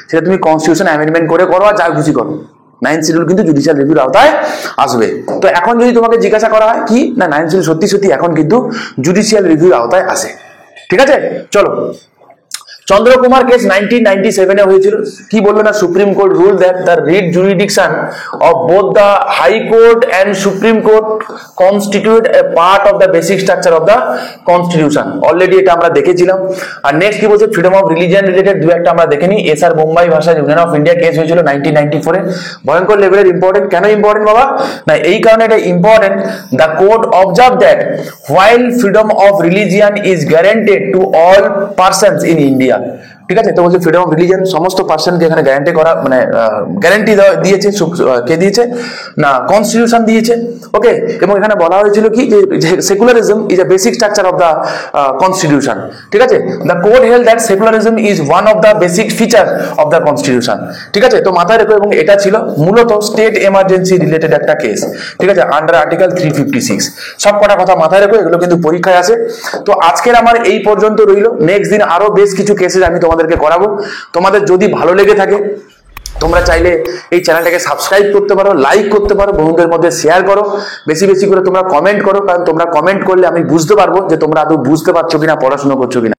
সেটা তুমি কনস্টিটিউশন অ্যামেন্ডমেন্ট করে করো আর যা খুশি করো, 9th শিডিউল কিন্তু জুডিশিয়াল রিভিউর আওতায় আসবে। তো এখন যদি তোমাকে জিজ্ঞাসা করা হয় কি না 9th শিডিউল সত্যি সত্যি এখন কিন্তু জুডিশিয়াল রিভিউর আওতায় আসে। ঠিক আছে, চলো। চন্দ্রকুমার কেস 1997 হয়েছিল। কি বললো না, supreme court rule that the writ jurisdiction of both the high court and supreme court constitute a part of the basic structure of the constitution. Already এটা আমরা দেখেছিলাম। আর নেক্সট কি বলছে, ফ্রিডম অফ রিলিজিয়ন রিলেটেড দু একটা আমরা দেখে নিই। SR Bombay versus Union of India case হয়েছিল 1994-এ। ভয়ঙ্কর লেভেলের ইম্পর্টেন্ট। কেন ইম্পর্টেন্ট বাবা? না এই কারণে এটা important, the court observe that while freedom of religion is guaranteed to all persons in India. ঠিক আছে, তো বলছে ফ্রিডম অফ রিলিজিয়ন সমস্ত পার্সনকে এখানে গ্যারান্টি করা, মানে গ্যারান্টি দিয়েছে। কে দিয়েছে না, কনস্টিটিউশন দিয়েছে। ওকে, এবং এখানে বলা হয়েছিল কি যে secularism is a basic structure of the constitution. ঠিক আছে, the court held that secularism is one of the basic feature of the constitution. ঠিক আছে, তো মাথায় রেখো। এবং এটা ছিল মূলত স্টেট এমার্জেন্সি রিলেটেড একটা কেস। ঠিক আছে, আন্ডার আর্টিকেল 356। সব কটা কথা মাথায় রেখো, এগুলো কিন্তু পরীক্ষায় আসে। তো আজকের আমার এই পর্যন্ত রইল। নেক্সট দিন আরো বেশ কিছু কেসেস আমি তোমাদেরকে করাবো। তোমাদের যদি ভালো লেগে থাকে তোমরা চাইলে এই চ্যানেলটাকে সাবস্ক্রাইব করতে পারো, লাইক করতে পারো, বন্ধুদের মধ্যে শেয়ার করো, বেশি বেশি করে তোমরা কমেন্ট করো, কারণ তোমরা কমেন্ট করলে আমি বুঝতে পারবো যে তোমরা আদৌ বুঝতে পারছো কিনা, পড়াশোনা করছো কিনা।